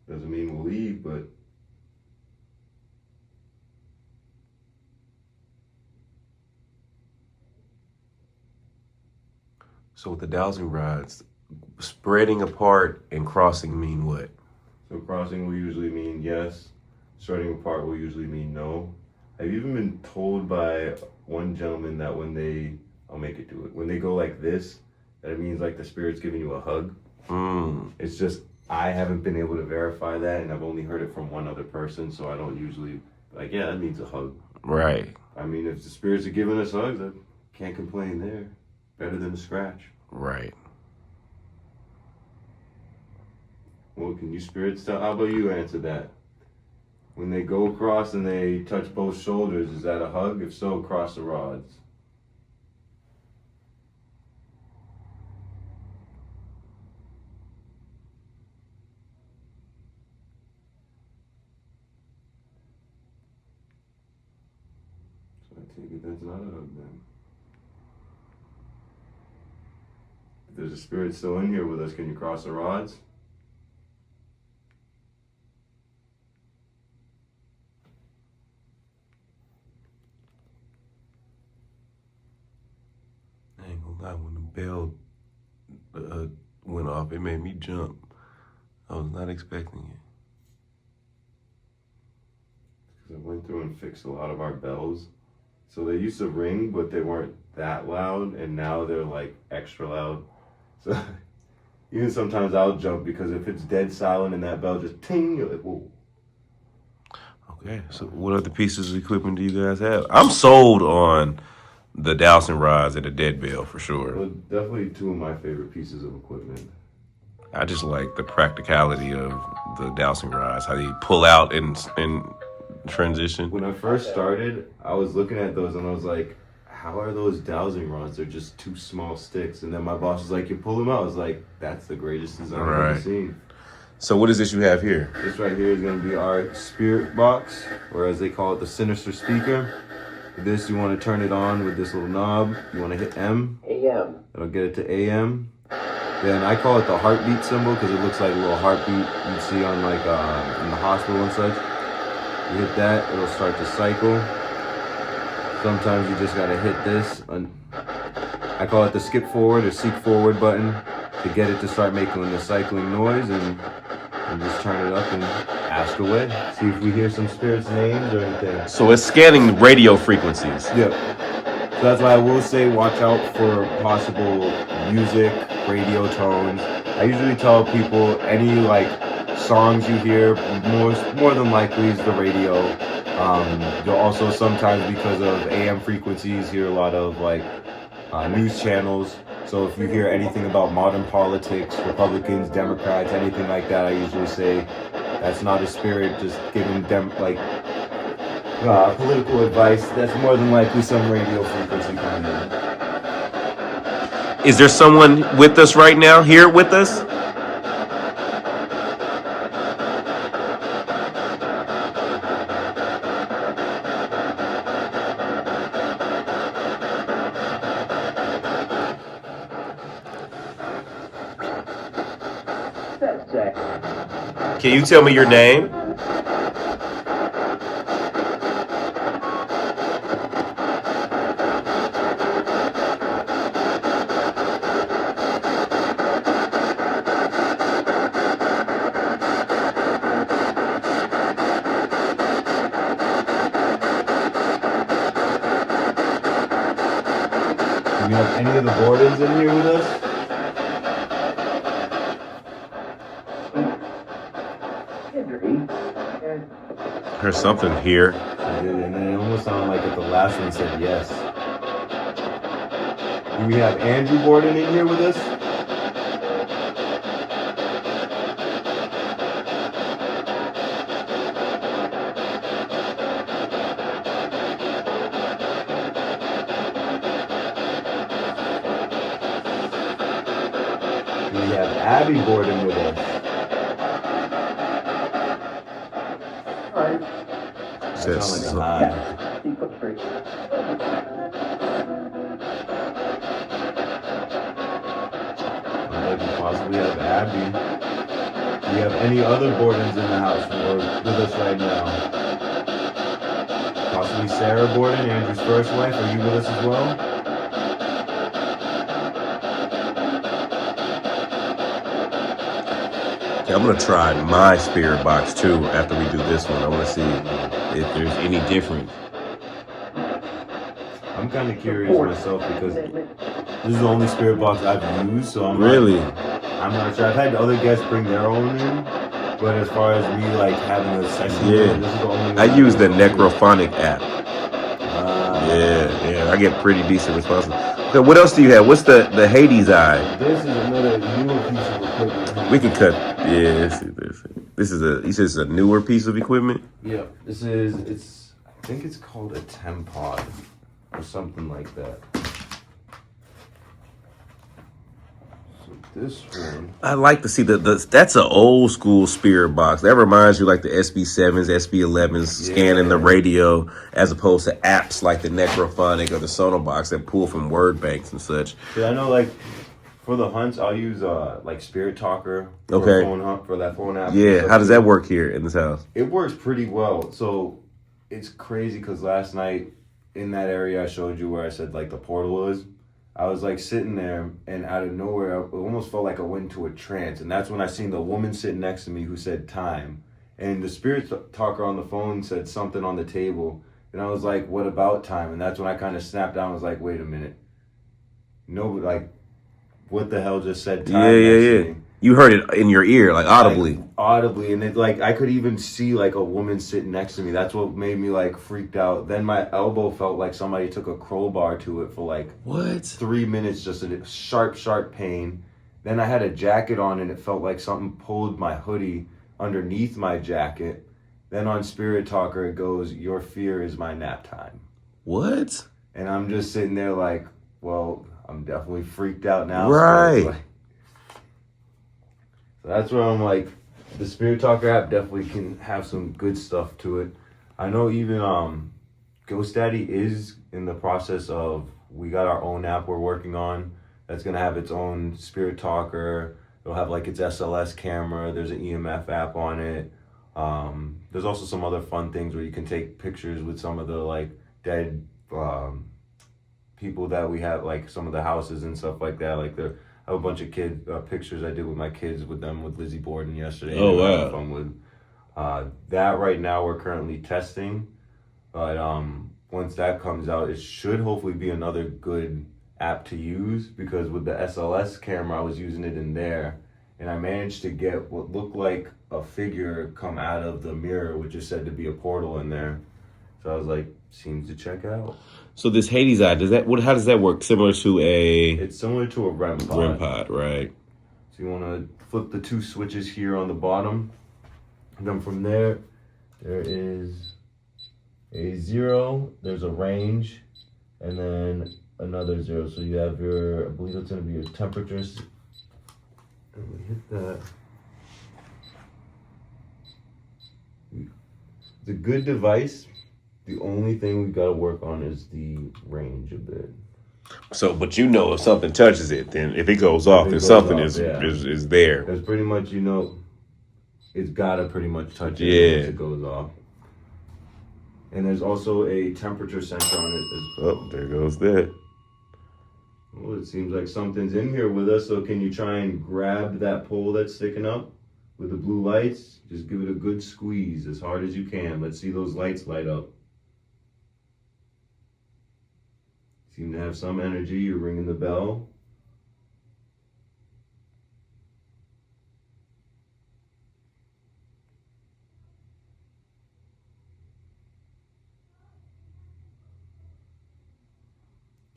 Doesn't mean we'll leave, but So with the dowsing rods, spreading apart and crossing mean what? so crossing will usually mean yes. Spreading apart will usually mean no. I've even been told by one gentleman that when they, I'll make it do it, when they go like this, that it means like the spirit's giving you a hug. It's just, I haven't been able to verify that, and I've only heard it from one other person, so I don't usually, like, yeah, that means a hug. Right. I mean, if the spirits are giving us hugs, I can't complain there. Better than a scratch. Right. Well, can you spirits tell? How about you answer that? When they go across and they touch both shoulders, is that a hug? If so, cross the rods. So I take it that's not a hug then. If there's a spirit still in here with us, can you cross the rods? I ain't gonna lie, when the bell went off, it made me jump. I was not expecting it. Because I went through and fixed a lot of our bells. So they used to ring, but they weren't that loud, and now they're like extra loud. So even sometimes I'll jump because if it's dead silent and that bell just ting, you're like, whoa. Okay, so what other pieces of equipment do you guys have? I'm sold on the dowsing rods and the dead bell for sure. Well, definitely two of my favorite pieces of equipment. I just like the practicality of the dowsing rods, how they pull out and transition. When I first started, I was looking at those and I was like, how are those dowsing rods? They're just two small sticks. And then my boss was like, you pull them out. I was like, that's the greatest design I've ever seen. So what is this you have here? This right here is going to be our spirit box, or as they call it, the sinister speaker. This, you want to turn it on with this little knob. You want to hit M. AM. That'll get it to AM. Then I call it the heartbeat symbol because it looks like a little heartbeat you'd see on like in the hospital and such. You hit that, it'll start to cycle. Sometimes you just gotta hit this. I call it the skip forward or seek forward button to get it to start making the cycling noise, and just turn it up and ask away. See if we hear some spirits' names or anything. So it's scanning radio frequencies. Yep. So that's why I will say watch out for possible music, radio tones. I usually tell people any like songs you hear, more than likely is the radio. You'll also sometimes, because of AM frequencies, hear a lot of like news channels. So if you hear anything about modern politics, Republicans, Democrats, anything like that, I usually say that's not a spirit just giving them like political advice. That's more than likely some radio frequency kind of. Is there someone with us right now, here with us? Can you tell me your name? Do we have any of the Bordens in here with us? There's something here. And then it almost sounded like at the last one said yes. Do we have Andrew Borden in here with us? Do we have Abby Borden with us? That sounds like a lie. Maybe possibly have Abby. Do we have any other Bordens in the house or with us right now? Possibly Sarah Borden, Andrew's first wife. Are you with us as well? I'm gonna try my spirit box too after we do this one. I want to see if there's any difference. I'm kind of curious myself because this is the only spirit box I've used, so I'm not sure. I've had other guests bring their own in, but as far as me like having a session, this is the only one I use the Necrophonic app. Yeah, I get pretty decent responses. So what else do you have? What's the Hades eye? This is another newer piece of equipment. We can cut. Yeah, this is a. He says a newer piece of equipment. Yeah, I think it's called a Tempod or something like that. So this one, I like to see that's an old school spirit box. That reminds you like the SB7s, SB11s scanning the radio, as opposed to apps like the Necrophonic or the Sonobox that pull from word banks and such. Yeah, I know. Like for the hunts, I'll use like Spirit Talker for for that phone app. Yeah, how does that work here in this house? It works pretty well. So it's crazy because last night in that area I showed you where I said like the portal is, I was like sitting there and out of nowhere it almost felt like I went into a trance, and that's when I seen the woman sitting next to me who said time, and the Spirit Talker on the phone said something on the table, and I was like, what about time? And that's when I kind of snapped out and was like, wait a minute, no, like what the hell just said time? Yeah. You heard it in your ear, like audibly. And it like I could even see like a woman sitting next to me. That's what made me like freaked out. Then my elbow felt like somebody took a crowbar to it for like 3 minutes, just a sharp pain. Then I had a jacket on and it felt like something pulled my hoodie underneath my jacket. Then on Spirit Talker it goes, your fear is my nap time. What? And I'm just sitting there like, well, I'm definitely freaked out now. Right. So that's where I'm like, the Spirit Talker app definitely can have some good stuff to it. I know even GhostDaddy is in the process of, we got our own app we're working on that's gonna have its own spirit talker. It'll have like its SLS camera. There's an EMF app on it. There's also some other fun things where you can take pictures with some of the like dead people that we have, like some of the houses and stuff like that. Like I have a bunch of pictures I did with my kids with Lizzie Borden yesterday. Oh, They were wow. having fun with that. Right now we're currently testing, but once that comes out, it should hopefully be another good app to use, because with the SLS camera I was using it in there, and I managed to get what looked like a figure come out of the mirror, which is said to be a portal in there. So I was like, seems to check out. So this Hades eye, how does that work? Similar to It's similar to a REM pod. REM pod, right? So you want to flip the two switches here on the bottom. And then from there is a 0, there's a range, and then another 0. So you have I believe it's going to be your temperatures. And we hit that. It's a good device. The only thing we got to work on is the range a bit. So, but if something touches it, then if it goes off, then something is there. Because pretty much, it's got to pretty much touch it once it goes off. And there's also a temperature sensor on it. Oh, there goes that. Well, it seems like something's in here with us. So can you try and grab that pole that's sticking up with the blue lights? Just give it a good squeeze as hard as you can. Let's see those lights light up. Seem to have some energy. You're ringing the bell.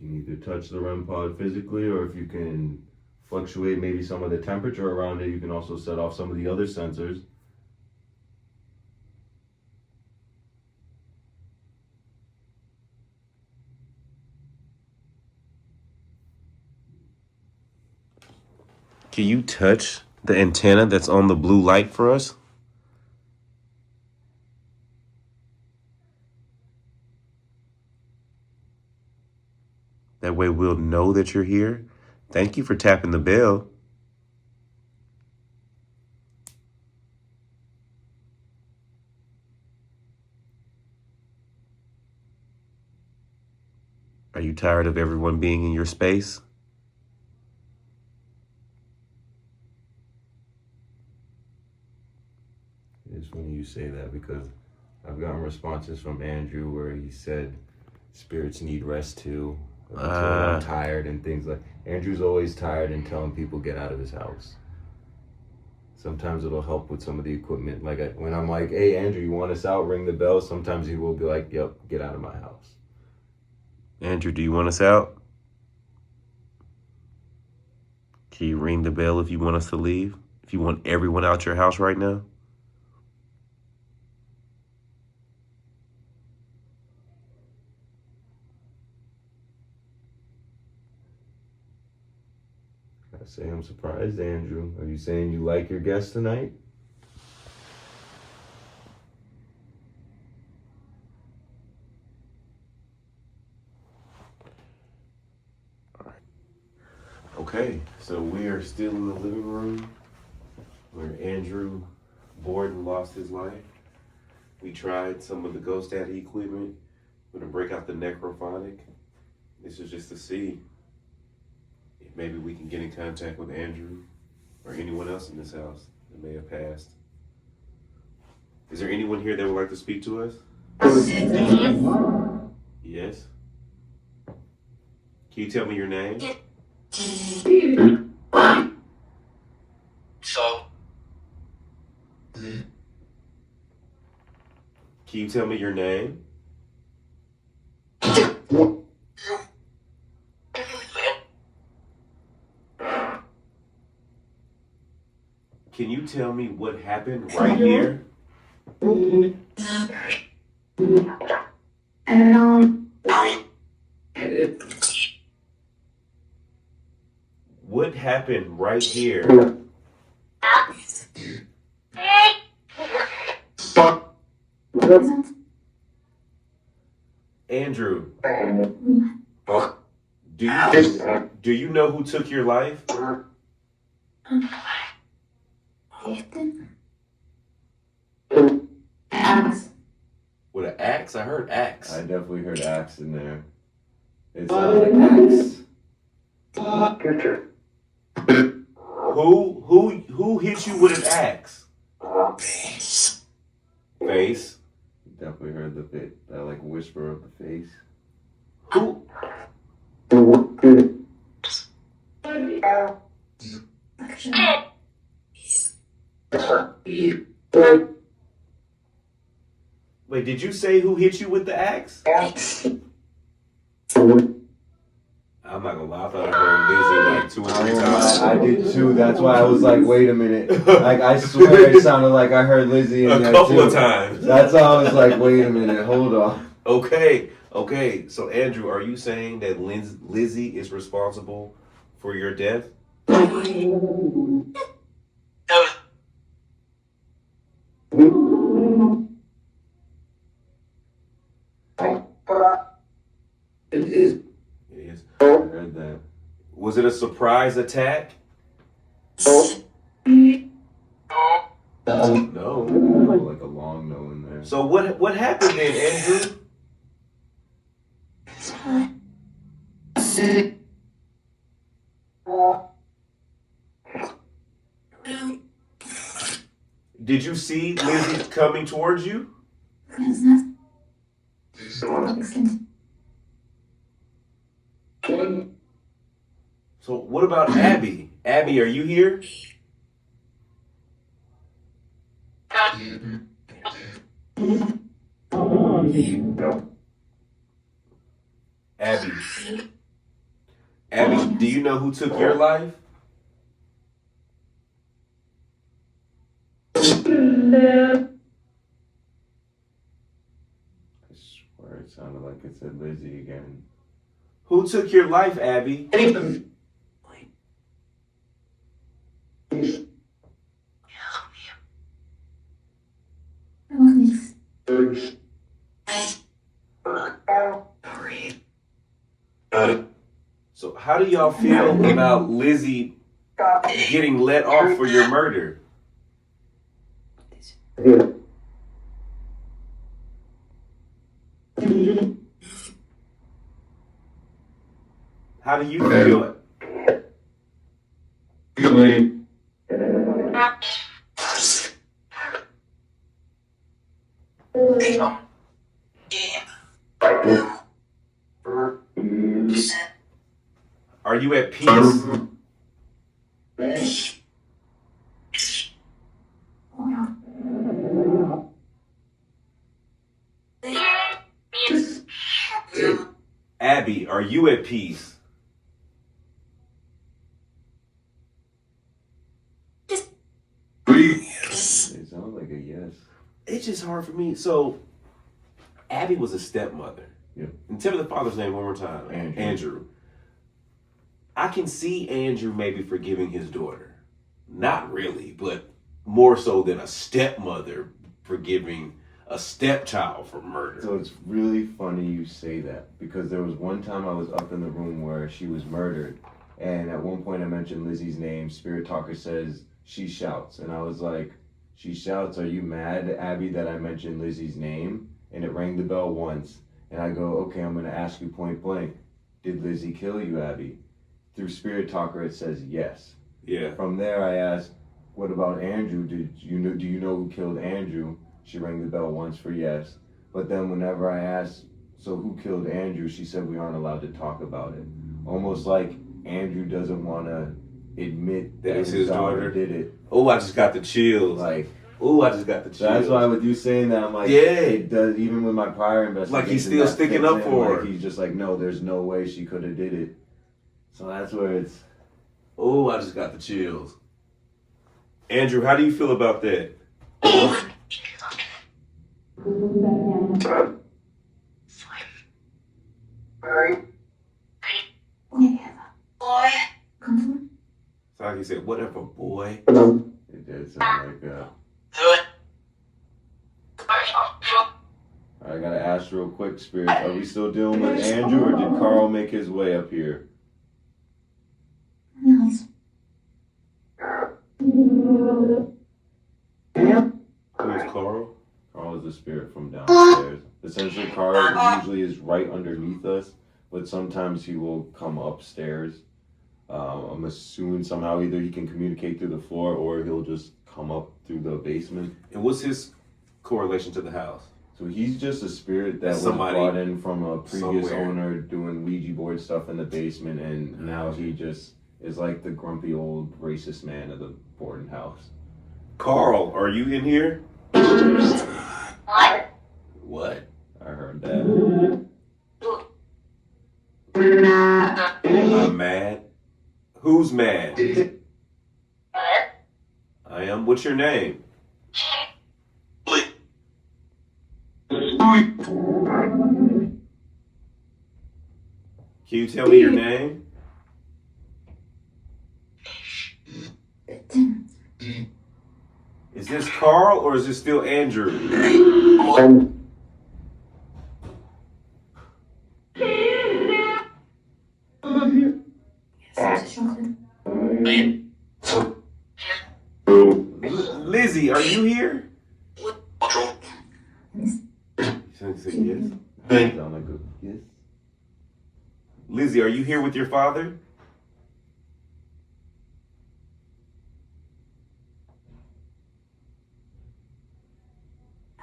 You can either touch the REM pod physically, or if you can fluctuate maybe some of the temperature around it, you can also set off some of the other sensors. Can you touch the antenna that's on the blue light for us? That way we'll know that you're here. Thank you for tapping the bell. Are you tired of everyone being in your space? It's funny you say that, because I've gotten responses from Andrew where he said spirits need rest too. I'm tired and things like. Andrew's always tired and telling people get out of his house. Sometimes it'll help with some of the equipment. Like when I'm like, hey Andrew, you want us out? Ring the bell. Sometimes he will be like, yep, get out of my house. Andrew, do you want us out? Can you ring the bell if you want us to leave? If you want everyone out your house right now? I say I'm surprised, Andrew. Are you saying you like your guest tonight? Okay, so we are still in the living room where Andrew Borden lost his life. We tried some of the GhostDaddy equipment. We're gonna break out the necrophonic. This is just to see if maybe we can get in contact with Andrew or anyone else in this house that may have passed. Is there anyone here that would like to speak to us? Yes? Can you tell me your name? So, Can you tell me your name? Can you tell me what happened right here? What happened right here? Andrew, do you know who took your life? With an axe? I heard axe. I definitely heard axe in there. It sounded like axe. Who hit you with an axe? Face. Definitely heard that like whisper of the face. Who? Wait, did you say who hit you with the axe? I'm not gonna lie, I thought I heard Lizzie like 2 or 3 times. I did too. That's why I was like, wait a minute. Like I swear it sounded like I heard Lizzie in there a couple too. of times. That's why I was like, wait a minute, hold on. Okay. So Andrew, are you saying that Lizzie is responsible for your death? It is. I heard that. Was it a surprise attack? No. Like a long no in there. So what happened then, Andrew? Did you see Lizzie coming towards you? So what about Abby? Abby, are you here? Abby, do you know who took your life? I swear it sounded like it said Lizzie again. Who took your life, Abby? So how do y'all feel about Lizzie getting let off for your murder? How do you feel? Are you at peace? Abby, are you at peace? It sounds like a yes. It's just hard for me. So, Abby was a stepmother. Yep. And tell me the father's name one more time. Andrew. I can see Andrew maybe forgiving his daughter. Not really, but more so than a stepmother forgiving a stepchild for murder. So it's really funny you say that, because there was one time I was up in the room where she was murdered, and at one point I mentioned Lizzie's name. Spirit Talker says she shouts, and I was like, she shouts, "Are you mad, Abby, that I mentioned Lizzie's name?" And it rang the bell once, and I go, "Okay, I'm gonna ask you point blank, did Lizzie kill you, Abby?" Through Spirit Talker it says yes. Yeah. From there I asked, "What about Andrew? Do you know who killed Andrew?" She rang the bell once for yes. But then whenever I asked, "So who killed Andrew?" she said we aren't allowed to talk about it. Almost like Andrew doesn't want to admit that his daughter did it. Oh, I just got the chills. I just got the chills. That's why with you saying that, I'm like, yeah. It does, even with my prior investigation. Like he's still sticking up for her. Like he's just like, no, there's no way she could have did it. So that's where it's... Oh, I just got the chills. Andrew, how do you feel about that? So like he said, whatever, boy. It did sound like that. I gotta ask real quick, spirits. Are we still dealing with Andrew, or did Carl make his way up here? Yes. Who is Carl? Carl is the spirit from downstairs. Essentially, Carl usually is right underneath us, but sometimes he will come upstairs. I'm assuming somehow either he can communicate through the floor or he'll just come up through the basement. And what's his correlation to the house? So he's just a spirit that was brought in from a previous owner doing Ouija board stuff in the basement, and now he just is like the grumpy old racist man of the Borden house. Carl, are you in here? What? I heard that. I'm mad. Who's mad? I am. What's your name? Can you tell me your name? Is this Carl or is this still Andrew? Lizzie, are you here? Say yes. Sound like a yes. Lizzie, are you here with your father?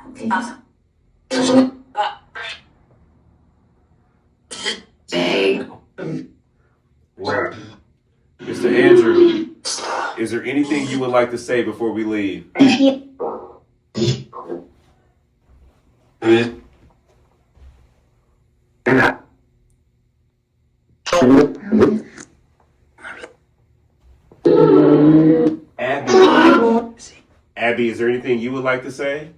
Okay. Well, Mr. Andrew, is there anything you would like to say before we leave? Abby, is there anything you would like to say?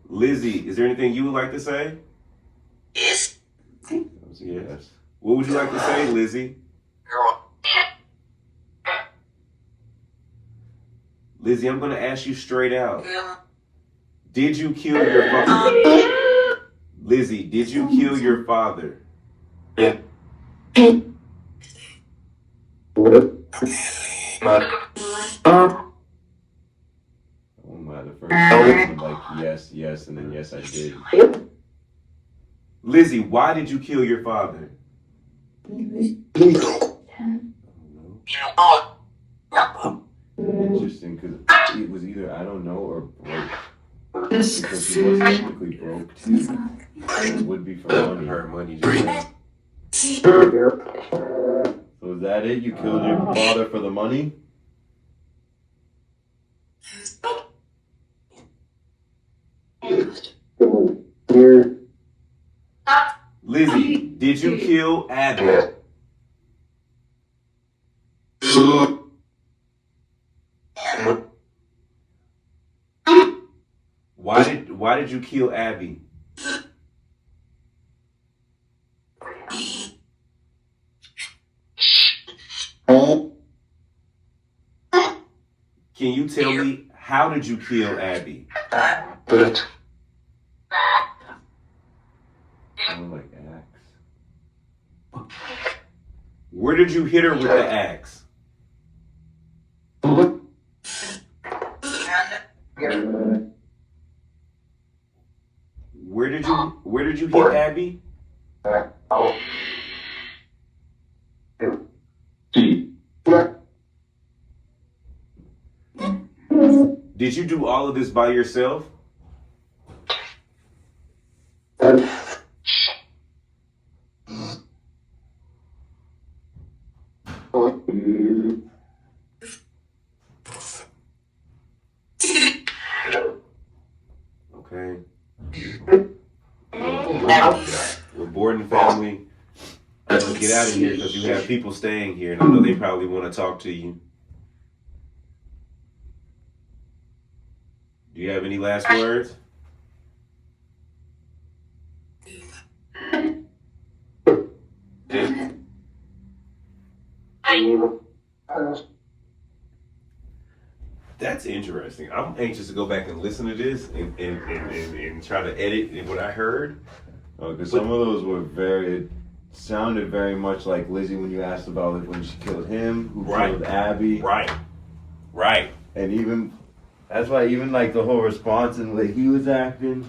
Lizzie, is there anything you would like to say? Yes. Yes. What would you like to say, Lizzie? Lizzie, I'm going to ask you straight out. Did you kill your father? Lizzie, did you kill your father? Yeah. The first time, like yes, yes, and then yes, I did. Lizzie, why did you kill your father? Interesting, because it was either I don't know or broke. Because he was technically broke too. It would be for money. Her money. So is that it? You killed your father for the money? Lizzie, did you kill Abby? Why did you kill Abby? Can you tell me, how did you kill Abby? Sound like axe. Where did you hit her with the axe? Where did you hit Abby? Did you do all of this by yourself? Okay. Well, Borden family, let's get out of here because you have people staying here, and I know they probably want to talk to you. Do you have any last words? interesting. I'm anxious to go back and listen to this and try to edit what I heard. Because some of those sounded very much like Lizzie when you asked about it when she killed him, who killed Abby. Right. And even, that's why even like the whole response and the way he was acting,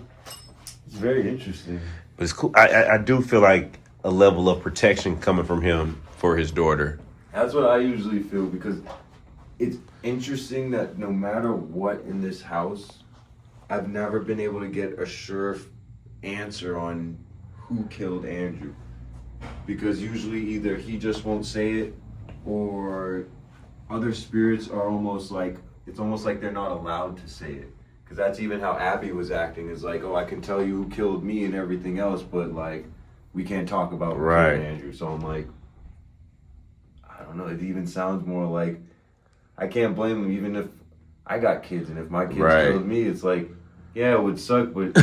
it's very interesting. But it's cool. I do feel like a level of protection coming from him for his daughter. That's what I usually feel, because it's interesting that no matter what in this house, I've never been able to get a sure answer on who killed Andrew. Because usually either he just won't say it, or other spirits are almost like, it's almost like they're not allowed to say it. Because that's even how Abby was acting, is like, oh, I can tell you who killed me and everything else, but like, we can't talk about who killed Andrew. So I'm like, I don't know, it even sounds more like, I can't blame him, even if I got kids, and if my kids killed me, it's like, yeah, it would suck, but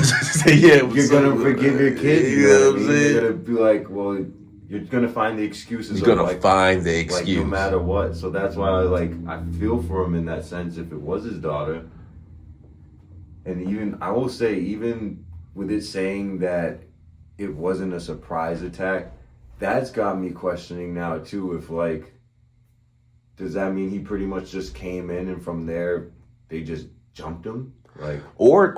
you're gonna forgive your kids. You know what I mean? You're gonna be like, well, you're gonna find the excuses. You're gonna find the excuse, like, no matter what. So that's why, I feel for him in that sense. If it was his daughter, and even I will say, even with it saying that it wasn't a surprise attack, that's got me questioning now too. If does that mean he pretty much just came in and from there they just jumped him? Or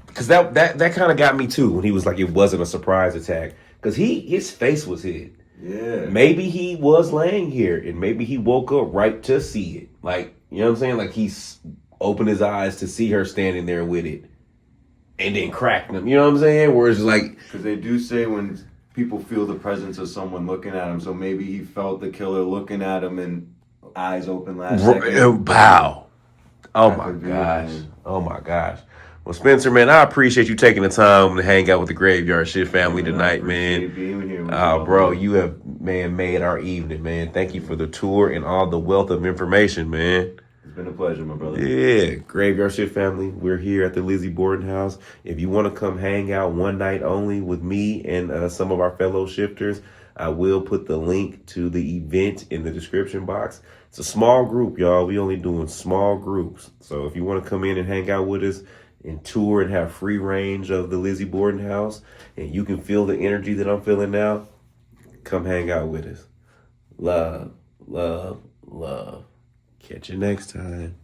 because that kind of got me too when he was like, it wasn't a surprise attack, because his face was hid. Yeah. Maybe he was laying here and maybe he woke up right to see it. Like, you know what I'm saying? Like, he's opened his eyes to see her standing there with it and then cracked them. You know what I'm saying? Where it's like, because they do say when people feel the presence of someone looking at him, so maybe he felt the killer looking at him and eyes open last second. Wow. Oh my gosh. Oh my gosh. Well, Spencer, man, I appreciate you taking the time to hang out with the Graveyard Shift family tonight, man. Being here with bro, you have, man, made our evening, man. Thank you for the tour and all the wealth of information, man. It's been a pleasure, my brother. Yeah, Graveyard Shift family, we're here at the Lizzie Borden House. If you want to come hang out one night only with me and some of our fellow shifters, I will put the link to the event in the description box. It's a small group, y'all. We only doing small groups. So if you want to come in and hang out with us and tour and have free range of the Lizzie Borden House, and you can feel the energy that I'm feeling now, come hang out with us. Love, love, love. Catch you next time.